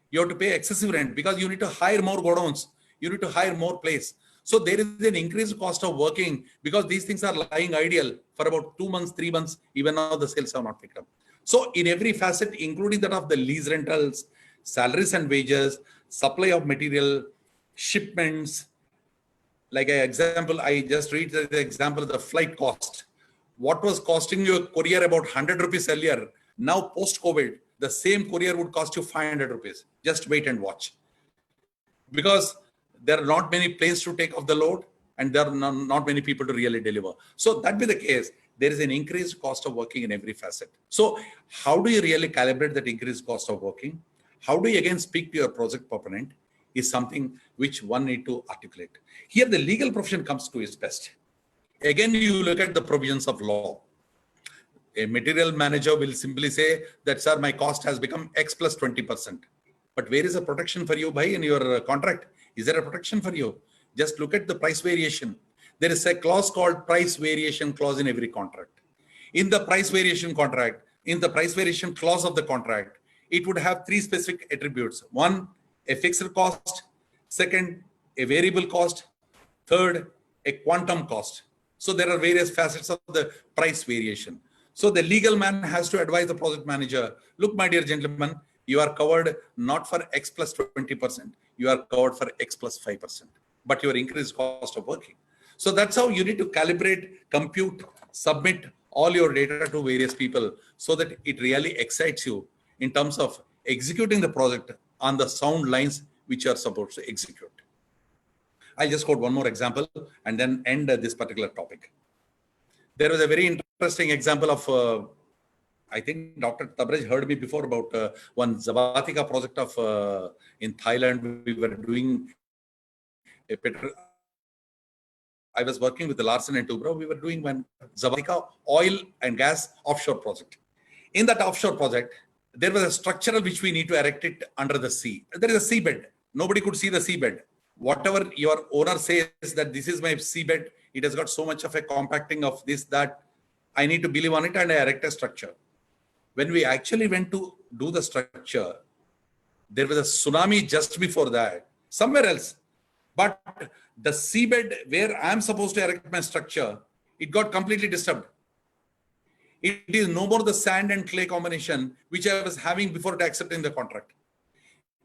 You have to pay excessive rent because you need to hire more godowns. You need to hire more place. So there is an increased cost of working because these things are lying idle for about 2 months, 3 months. Even now the sales have not picked up. So in every facet, including that of the lease rentals, salaries and wages, supply of material, shipments, like an example, I just read the example of the flight cost. What was costing you a courier about 100 rupees earlier, now post-COVID, the same courier would cost you 500 rupees. Just wait and watch. Because there are not many planes to take off the load and there are not many people to really deliver. So that be the case, there is an increased cost of working in every facet. So how do you really calibrate that increased cost of working? How do you again speak to your project proponent is something which one need to articulate. Here the legal profession comes to its best. Again, you look at the provisions of law. A material manager will simply say that, sir, my cost has become X plus 20%. But where is the protection for you in your contract? Is there a protection for you? Just look at the price variation. There is a clause called price variation clause in every contract. In the price variation contract, in the price variation clause of the contract, it would have 3 specific attributes. 1, a fixed cost. 2nd, a variable cost. 3rd, a quantum cost. So there are various facets of the price variation. So the legal man has to advise the project manager, look, my dear gentleman, you are covered not for X plus 20%, you are covered for X plus 5%, but your increased cost of working. So that's how you need to calibrate, compute, submit all your data to various people so that it really excites you in terms of executing the project on the sound lines which you are supposed to execute. I'll just quote one more example and then end this particular topic. There was a very interesting example of, I think Dr. Tabraj heard me before about one Zabatika project of in Thailand. We were doing a I was working with the Larsen and Toubro. We were doing one Zabatika oil and gas offshore project. In that offshore project, there was a structural which we need to erect it under the sea. There is a seabed. Nobody could see the seabed. Whatever your owner says that this is my seabed, it has got so much of a compacting of this, that I need to believe on it and I erect a structure. When we actually went to do the structure, there was a tsunami just before that, somewhere else. But the seabed where I'm supposed to erect my structure, it got completely disturbed. It is no more the sand and clay combination which I was having before accepting the contract.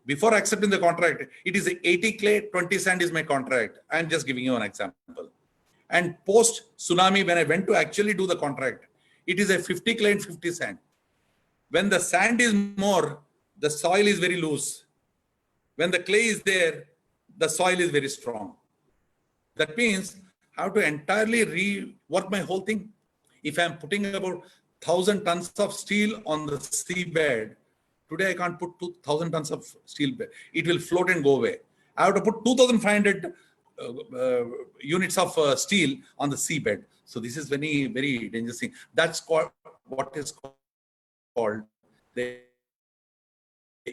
Before accepting the contract, it is 80 clay, 20 sand is my contract. I'm just giving you an example. And post tsunami, when I went to actually do the contract, it is a 50 clay and 50 sand. When the sand is more, the soil is very loose. When the clay is there, the soil is very strong. That means I have to entirely rework my whole thing. If I'm putting about 1,000 tons of steel on the seabed, today I can't put 2,000 tons of steel. It will float and go away. I have to put 2,500 units of steel on the seabed. So this is very, very dangerous thing. That's called what is called the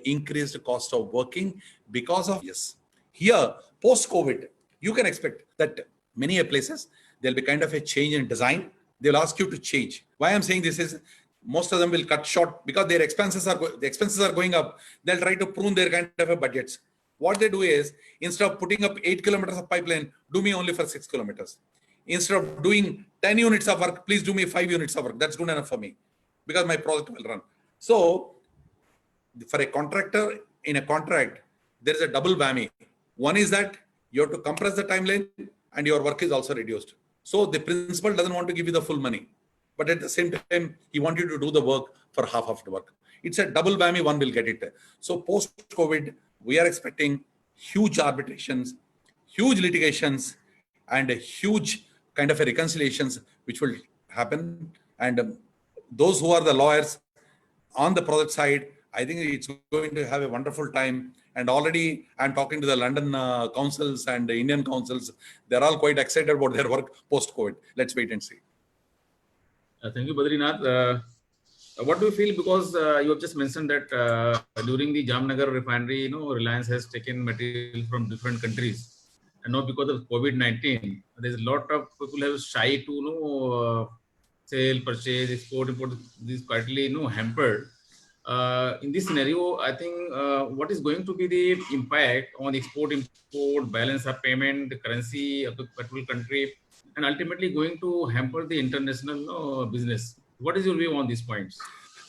increased cost of working because of yes. Here, post-COVID, you can expect that many places, there'll be kind of a change in design. They'll ask you to change. Why I'm saying this is, most of them will cut short because their expenses are going up. They'll try to prune their kind of budgets. What they do is, instead of putting up 8 kilometers of pipeline, do me only for 6 kilometers. Instead of doing 10 units of work, please do me 5 units of work. That's good enough for me because my project will run. So for a contractor in a contract, there is a double whammy. One is that you have to compress the timeline and your work is also reduced. So the principal doesn't want to give you the full money, but at the same time, he wants you to do the work for half of the work. It's a double whammy, one will get it. So post-COVID, we are expecting huge arbitrations, huge litigations, and a huge kind of a reconciliations which will happen. And those who are the lawyers on the project side, I think it's going to have a wonderful time. And already I'm talking to the London councils and the Indian councils. They're all quite excited about their work post-COVID. Let's wait and see. Thank you, Badrinath. What do you feel? Because you have just mentioned that during the Jamnagar refinery, Reliance has taken material from different countries. And now because of COVID-19, there's a lot of people have shy to sale, purchase, export, import. This is quietly hampered. In this scenario, I think what is going to be the impact on export-import, balance of payment, the currency of the particular country, and ultimately going to hamper the international business? What is your view on these points?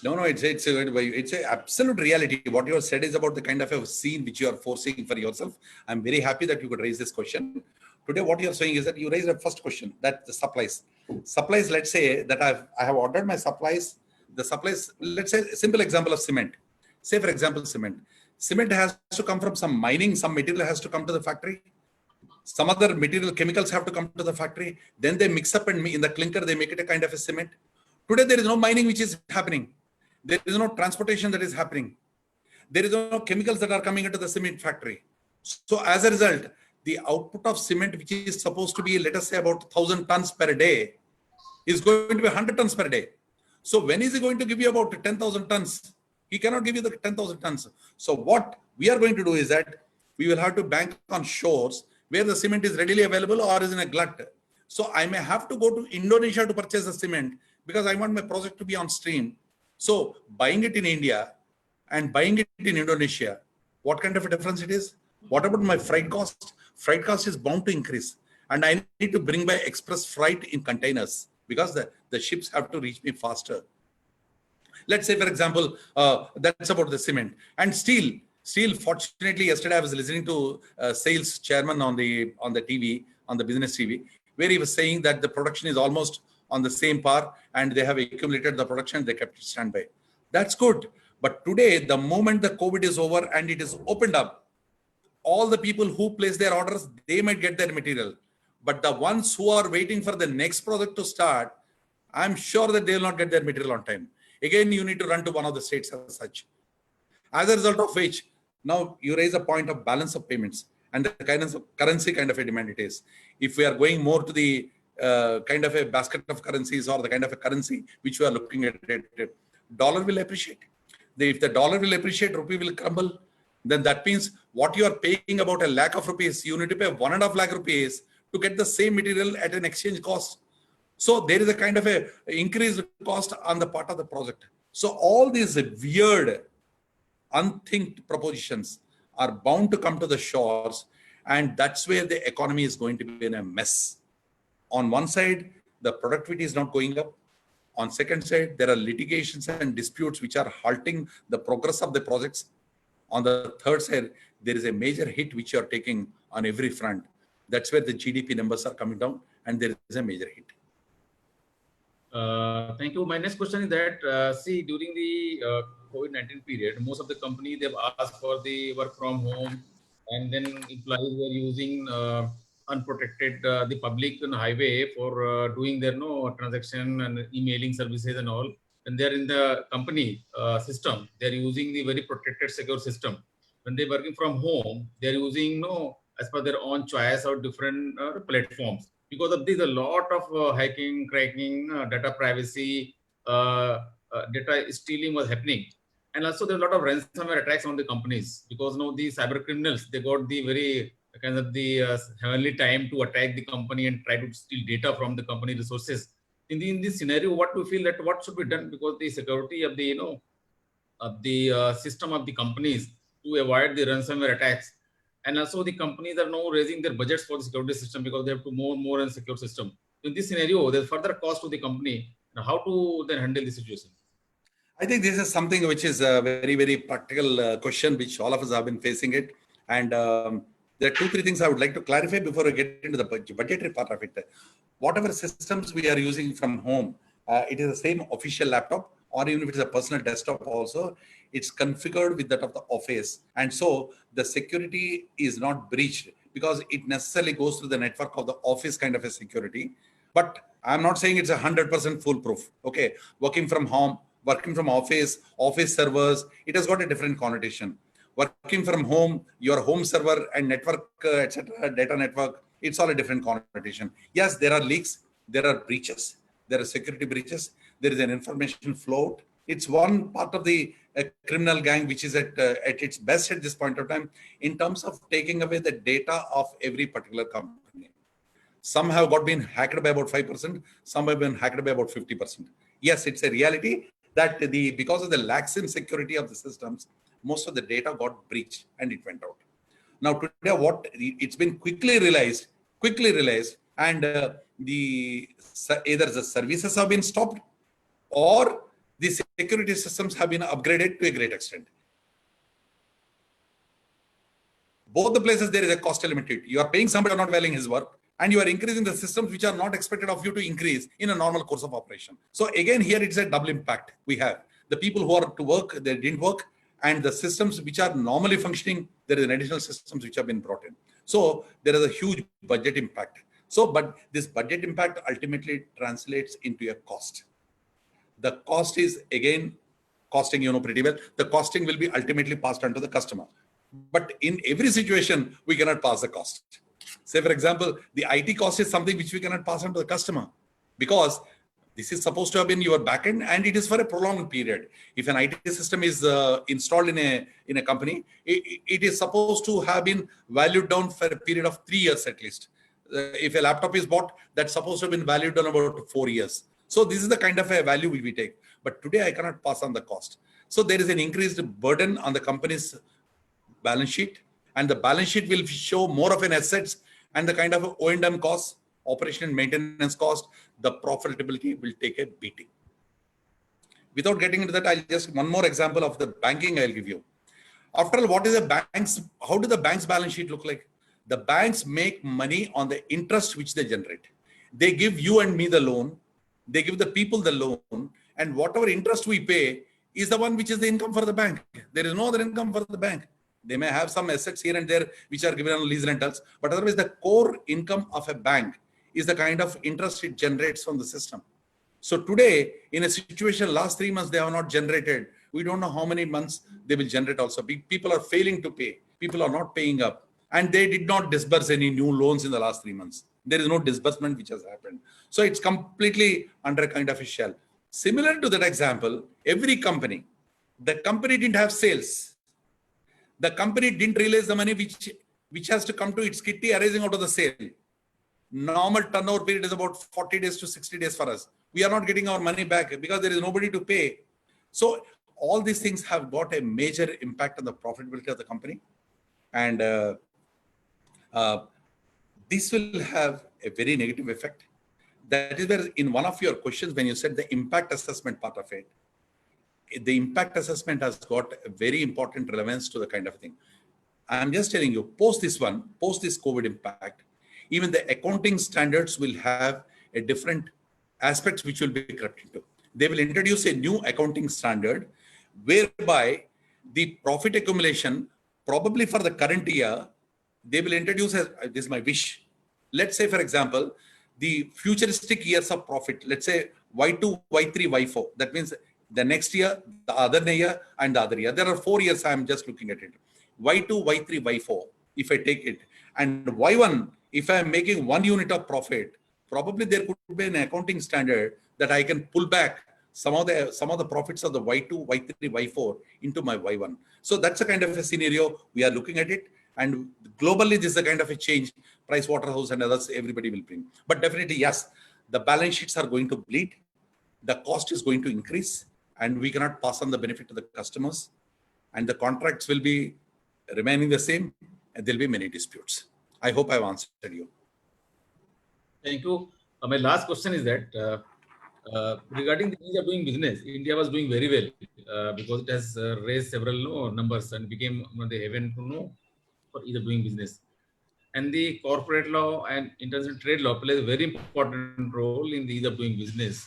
No, it's an absolute reality. What you have said is about the kind of a scene which you are foreseeing for yourself. I'm very happy that you could raise this question. Today, what you're saying is that you raised the first question, that the supplies. Supplies, let's say that I have ordered my supplies. The supplies, let's say a simple example of cement. Say, for example, cement. Cement has to come from some mining, some material has to come to the factory. Some other material, chemicals have to come to the factory. Then they mix up and in the clinker, they make it a kind of a cement. Today, there is no mining which is happening. There is no transportation that is happening. There is no chemicals that are coming into the cement factory. So as a result, the output of cement, which is supposed to be, let us say, about 1,000 tons per day, is going to be 100 tons per day. So when is he going to give you about 10,000 tons? He cannot give you the 10,000 tons. So what we are going to do is that we will have to bank on shores where the cement is readily available or is in a glut. So I may have to go to Indonesia to purchase the cement because I want my project to be on stream. So buying it in India and buying it in Indonesia, what kind of a difference it is? What about my freight cost? Freight cost is bound to increase. and I need to bring by express freight in containers because the ships have to reach me faster. Let's say, for example, that's about the cement and steel. Steel, fortunately, yesterday I was listening to sales chairman on the TV, on the business TV, where he was saying that the production is almost on the same par and they have accumulated the production, they kept it standby. That's good. But today, the moment the COVID is over and it is opened up, all the people who place their orders, they might get their material. But the ones who are waiting for the next project to start, I'm sure that they will not get their material on time. Again, you need to run to one of the states as such. As a result of which, now you raise a point of balance of payments and the kind of currency kind of a demand it is. If we are going more to the kind of a basket of currencies or the kind of a currency which we are looking at, dollar will appreciate. If the dollar will appreciate, rupee will crumble. Then that means what you are paying about a lakh of rupees, you need to pay 1.5 lakh rupees to get the same material at an exchange cost. So there is a kind of a increased cost on the part of the project. So all these weird, unthinked propositions are bound to come to the shores, and that's where the economy is going to be in a mess. On one side, the productivity is not going up. On second side, there are litigations and disputes which are halting the progress of the projects. On the third side, there is a major hit which you are taking on every front. That's where the GDP numbers are coming down, and there is a major hit. Thank you. My next question is that, see, during the COVID-19 period, most of the companies, they've asked for the work from home, and then employees were using unprotected the public highway for doing their transaction and emailing services and all. And they're in the company system, they're using the very protected, secure system. When they're working from home, they're using as per their own choice or different platforms. Because of this, a lot of hacking, cracking, data privacy, data stealing was happening. And also there's a lot of ransomware attacks on the companies because the cyber criminals, they got the very kind of the heavenly time to attack the company and try to steal data from the company resources. In this scenario, what do you feel that what should be done? Because the security of the system of the companies to avoid the ransomware attacks. And also the companies are now raising their budgets for the security system because they have to more and secure system. In this scenario, there's further cost to the company. Now, how to then handle the situation? I think this is something which is a very, very practical question, which all of us have been facing it. And there are 2-3 things I would like to clarify before I get into the budgetary part of it. Whatever systems we are using from home, it is the same official laptop, or even if it's a personal desktop also, it's configured with that of the office. And so the security is not breached because it necessarily goes through the network of the office kind of a security. But I'm not saying it's 100% foolproof. Okay, working from home, working from office servers, it has got a different connotation. Working from home, your home server and network, etc., data network, it's all a different connotation. Yes, there are leaks, there are breaches, there are security breaches, there is an information float. It's one part of the criminal gang which is at its best at this point of time in terms of taking away the data of every particular company. Some have been hacked by about 5%, some have been hacked by about 50%. Yes, it's a reality that because of the lax in security of the systems, most of the data got breached and it went out. Now today, it's been quickly realized, and either the services have been stopped or the security systems have been upgraded to a great extent. Both the places there is a cost element to it. You are paying somebody not valuing his work, and you are increasing the systems which are not expected of you to increase in a normal course of operation. So again, here it's a double impact we have. The people who are to work, they didn't work, and the systems which are normally functioning, there is an additional systems which have been brought in. So there is a huge budget impact. So, but this budget impact ultimately translates into a cost. The cost is again costing, pretty well. The costing will be ultimately passed on to the customer. But in every situation, we cannot pass the cost. Say, for example, the IT cost is something which we cannot pass on to the customer because this is supposed to have been your backend and it is for a prolonged period. If an IT system is installed in a company, it is supposed to have been valued down for a period of 3 years at least. If a laptop is bought, that's supposed to have been valued down about 4 years. So this is the kind of a value we take. But today I cannot pass on the cost. So there is an increased burden on the company's balance sheet, and the balance sheet will show more of an assets and the kind of O&M costs, operation and maintenance cost, the profitability will take a beating. Without getting into that, I'll just one more example of the banking I'll give you. After all, what is the bank's, how do the bank's balance sheet look like? The banks make money on the interest which they generate. They give you and me the loan, they give the people the loan, and whatever interest we pay is the one which is the income for the bank. There is no other income for the bank. They may have some assets here and there which are given on lease rentals, but otherwise the core income of a bank is the kind of interest it generates from the system. So today, in a situation, last 3 months, they have not generated. We don't know how many months they will generate also. People are failing to pay. People are not paying up. And they did not disburse any new loans in the last 3 months. There is no disbursement which has happened. So it's completely under a kind of a shell. Similar to that example, every company, the company didn't have sales. The company didn't realize the money which has to come to its kitty arising out of the sale. Normal turnover period is about 40 days to 60 days for us. We are not getting our money back because there is nobody to pay. So all these things have got a major impact on the profitability of the company. And this will have a very negative effect. That is where in one of your questions, when you said the impact assessment part of it, the impact assessment has got a very important relevance to the kind of thing. I'm just telling you, post this COVID impact, even the accounting standards will have a different aspects which will be crept into. They will introduce a new accounting standard whereby the profit accumulation, probably for the current year, they will introduce, this is my wish. Let's say, for example, the futuristic years of profit, let's say Y2, Y3, Y4. That means the next year, the other year, and the other year. There are 4 years, I'm just looking at it. Y2, Y3, Y4, if I take it. And Y1, if I'm making 1 unit of profit, probably there could be an accounting standard that I can pull back some of the profits of the Y2, Y3, Y4 into my Y1. So that's a kind of a scenario we are looking at it. And globally, this is a kind of a change. Pricewaterhouse and others, everybody will bring. But definitely, yes, the balance sheets are going to bleed. The cost is going to increase, and we cannot pass on the benefit to the customers. And the contracts will be remaining the same, and there'll be many disputes. I hope I've answered you. Thank you. My last question is that regarding the ease of doing business, India was doing very well because it has raised several numbers and became one of the heaven for ease of doing business. And the corporate law and international trade law plays a very important role in the ease of doing business.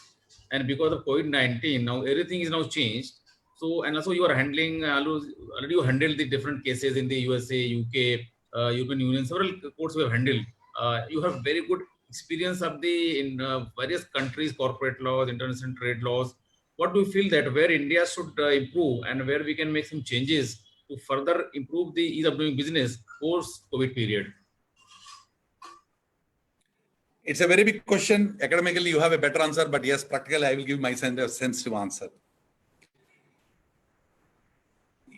And because of COVID-19, now everything is now changed. So, and also you are handling, already you handled the different cases in the USA, UK, European Union, several courts we have handled. You have very good experience of the in various countries, corporate laws, international trade laws. What do you feel that where India should improve and where we can make some changes to further improve the ease of doing business post-COVID period? It's a very big question. Academically, you have a better answer, but yes, practically, I will give my sensitive answer.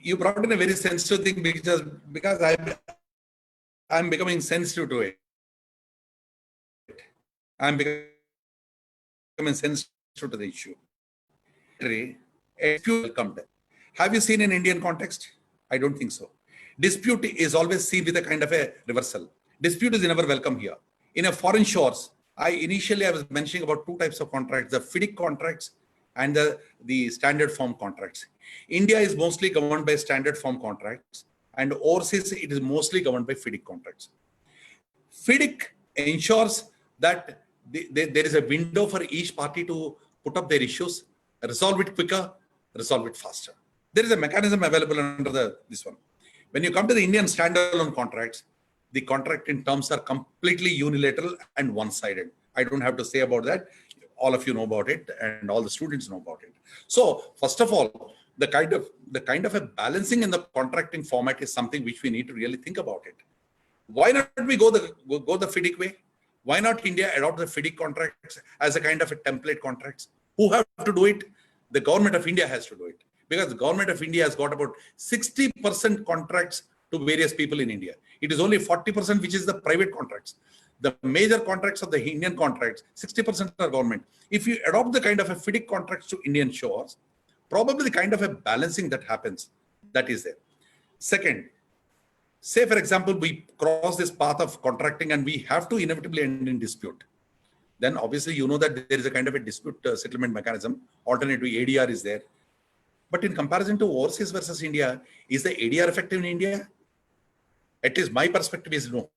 You brought in a very sensitive thing because I'm becoming sensitive to it. I'm becoming sensitive to the issue. Welcomed. Have you seen an Indian context? I don't think so. Dispute is always seen with a kind of a reversal. Dispute is never welcome here. In a foreign shores, I was mentioning about 2 types of contracts, the FDIC contracts and the standard form contracts. India is mostly governed by standard form contracts, and overseas it is mostly governed by FDIC contracts. FDIC ensures that there is a window for each party to put up their issues, resolve it quicker, resolve it faster. There is a mechanism available under this one. When you come to the Indian standalone contracts, the contracting terms are completely unilateral and one-sided. I don't have to say about that. All of you know about it, and all the students know about it. So, first of all, the kind of a balancing in the contracting format is something which we need to really think about it. Why not we go the FDIC way? Why not India adopt the FDIC contracts as a kind of a template contracts? Who have to do it? The government of India has to do it, because the government of India has got about 60% contracts to various people in India. It is only 40% which is the private contracts. The major contracts of the Indian contracts, 60% are government. If you adopt the kind of a FDIC contracts to Indian shores, probably the kind of a balancing that happens, that is there. Second, Say, for example, we cross this path of contracting and we have to inevitably end in dispute. Then obviously, you know that there is a kind of a dispute settlement mechanism. Alternative ADR is there. But in comparison to overseas versus India, is the ADR effective in India? At least my perspective is no.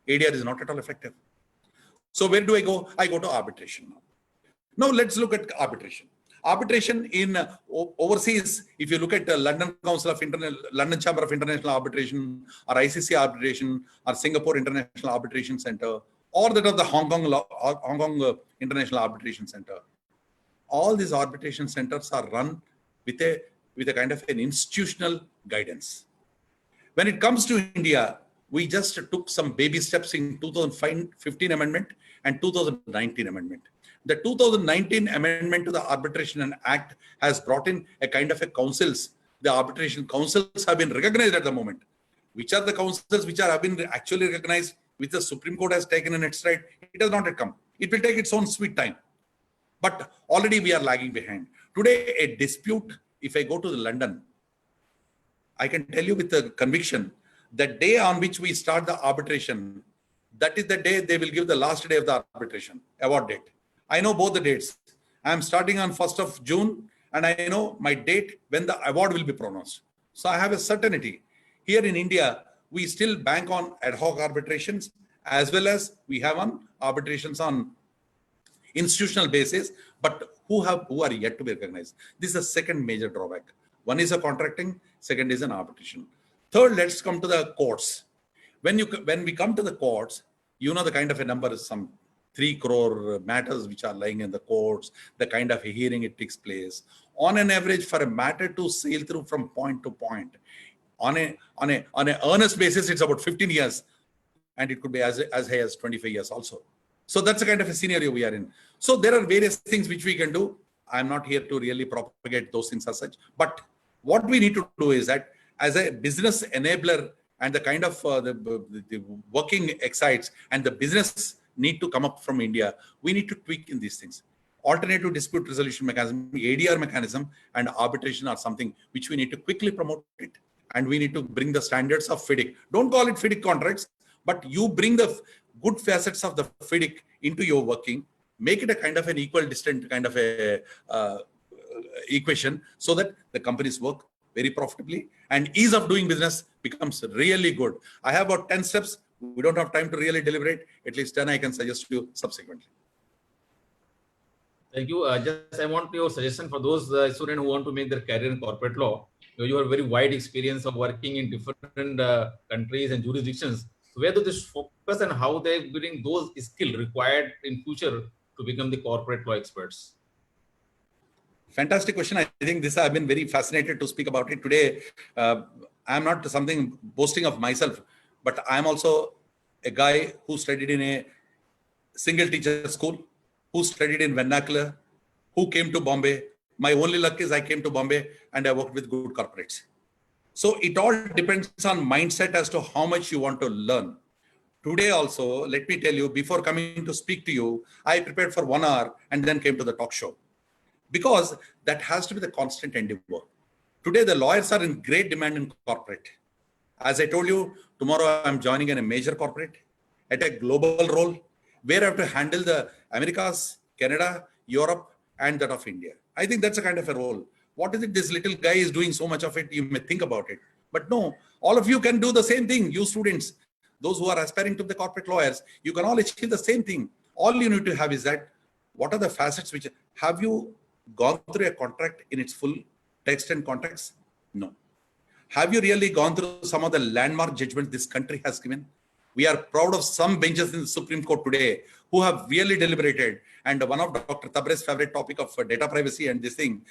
ADR is not at all effective. So where do I go? I go to arbitration now. Now let's look at arbitration. Arbitration in overseas, if you look at the London Chamber of International Arbitration, or ICC arbitration, or Singapore International Arbitration Center, or that of the Hong Kong International Arbitration Center, all these arbitration centers are run with a kind of an institutional guidance. When it comes to India, we just took some baby steps in 2015 amendment and 2019 amendment. The 2019 amendment to the Arbitration Act has brought in a kind of a councils. The arbitration councils have been recognized at the moment. Which are the councils which have been actually recognized, which the Supreme Court has taken in its stride? It has not yet come. It will take its own sweet time. But already we are lagging behind. Today, a dispute, if I go to London, I can tell you with the conviction, the day on which we start the arbitration, that is the day they will give the last day of the arbitration, award date. I know both the dates. I am starting on 1st of June, and I know my date when the award will be pronounced. So I have a certainty. Here in India, we still bank on ad hoc arbitrations, as well as we have on arbitrations on institutional basis, but who are yet to be recognized. This is the second major drawback. One is a contracting, second is an arbitration. Third, let's come to the courts. When we come to the courts, you know the kind of a number is some 3 crore matters which are lying in the courts, the kind of a hearing it takes place. On an average, for a matter to sail through from point to point, on an earnest basis, it's about 15 years, and it could be as high as 25 years also. So that's the kind of a scenario we are in. So there are various things which we can do. I'm not here to really propagate those things as such. But what we need to do is that as a business enabler and the kind of the working excites and the business need to come up from India, we need to tweak in these things. Alternative dispute resolution mechanism, ADR mechanism, and arbitration are something which we need to quickly promote it. And we need to bring the standards of FIDIC. Don't call it FIDIC contracts, but you bring the good facets of the FIDIC into your working, make it a kind of an equal distant kind of a equation so that the companies work very profitably and ease of doing business becomes really good. I have about 10 steps. We don't have time to really deliberate. At least 10 I can suggest to you subsequently. Thank you. I want your suggestion for those students who want to make their career in corporate law. You have a very wide experience of working in different countries and jurisdictions. So where do they focus and how they bring those skills required in future to become the corporate law experts? Fantastic question. I think this I've been very fascinated to speak about it today. I'm not something boasting of myself, but I'm also a guy who studied in a single teacher school, who studied in vernacular, who came to Bombay. My only luck is I came to Bombay and I worked with good corporates. So it all depends on mindset as to how much you want to learn. Today also, let me tell you, before coming to speak to you, I prepared for 1 hour and then came to the talk show. Because that has to be the constant endeavor. Today, the lawyers are in great demand in corporate. As I told you, tomorrow I'm joining in a major corporate at a global role where I have to handle the Americas, Canada, Europe, and that of India. I think that's a kind of a role. What is it this little guy is doing so much of it? You may think about it. But no, all of you can do the same thing. You students, those who are aspiring to be the corporate lawyers, you can all achieve the same thing. All you need to have is that, what are the facets which, have you gone through a contract in its full text and context? No. Have you really gone through some of the landmark judgments this country has given? We are proud of some benches in the Supreme Court today who have really deliberated. And one of Dr. Tabrez's favorite topic of data privacy and this thing,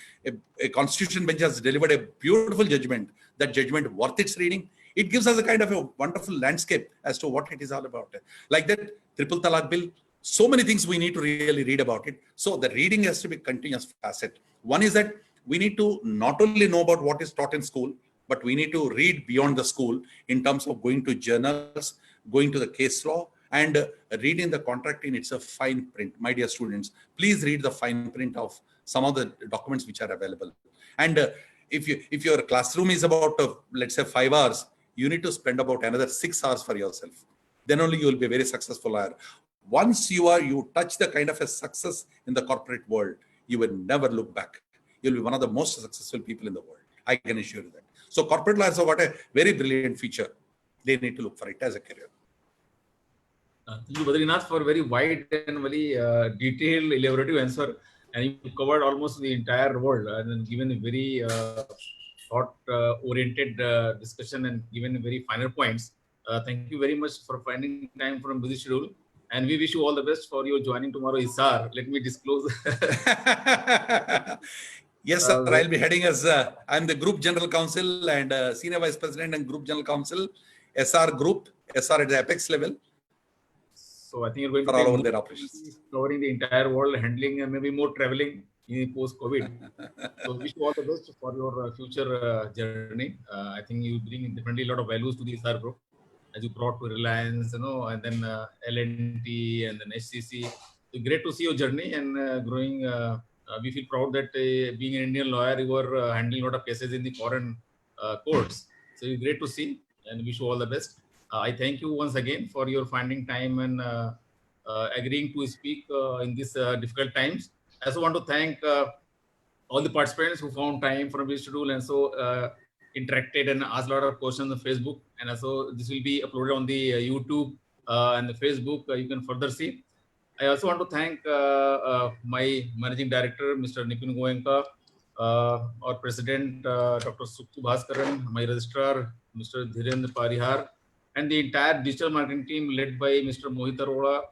a constitution bench has delivered a beautiful judgment. That judgment worth its reading. It gives us a kind of a wonderful landscape as to what it is all about. Like that Triple Talaq bill, so many things we need to really read about it. So the reading has to be continuous facet. One is that we need to not only know about what is taught in school, but we need to read beyond the school in terms of going to journals, going to the case law, and reading the contract in its a fine print. My dear students, please read the fine print of some of the documents which are available. And if your classroom is about, let's say, 5 hours, you need to spend about another 6 hours for yourself. Then only you will be a very successful lawyer. Once you touch the kind of a success in the corporate world, you will never look back. You'll be one of the most successful people in the world. I can assure you that. So corporate lawyers have got a very brilliant feature. They need to look for it as a career. Thank you, Badrinath, for a very wide and very detailed, elaborative answer. And you covered almost the entire world and then given a very thought-oriented discussion and given very finer points. Thank you very much for finding time from busy schedule. And we wish you all the best for your joining tomorrow, ISAR. Let me disclose. Yes, sir. I'll be heading as I'm the Group General Counsel and Senior Vice President and Group General Counsel, SR Group, SR at the apex level. So I think you're going for to all be over their operations, covering the entire world, handling and maybe more traveling in post-COVID. So wish you all the best for your future journey. I think you bring definitely a lot of values to the SR Group, as you brought to Reliance, and then L&T and then HCC. So great to see your journey and growing. We feel proud that being an Indian lawyer, you are handling a lot of cases in the foreign courts. So it's great to see and wish you all the best. I thank you once again for your finding time and agreeing to speak in these difficult times. I also want to thank all the participants who found time for this schedule and so interacted and asked a lot of questions on Facebook. And also this will be uploaded on the YouTube and the Facebook. You can further see. I also want to thank my managing director, Mr. Nipun Goenka, our president, Dr. Suktu Bhaskaran, my registrar, Mr. Dhirendra Parihar, and the entire digital marketing team led by Mr. Mohit Arora.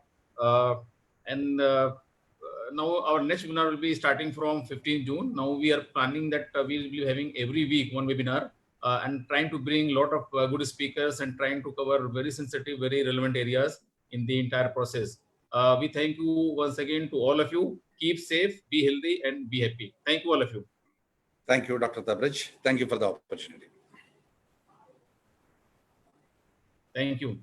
Now our next webinar will be starting from 15 June. Now we are planning that we will be having every week one webinar and trying to bring a lot of good speakers and trying to cover very sensitive, very relevant areas in the entire process. We thank you once again to all of you. Keep safe, be healthy, and be happy. Thank you, all of you. Thank you, Dr. Tabraj. Thank you for the opportunity. Thank you.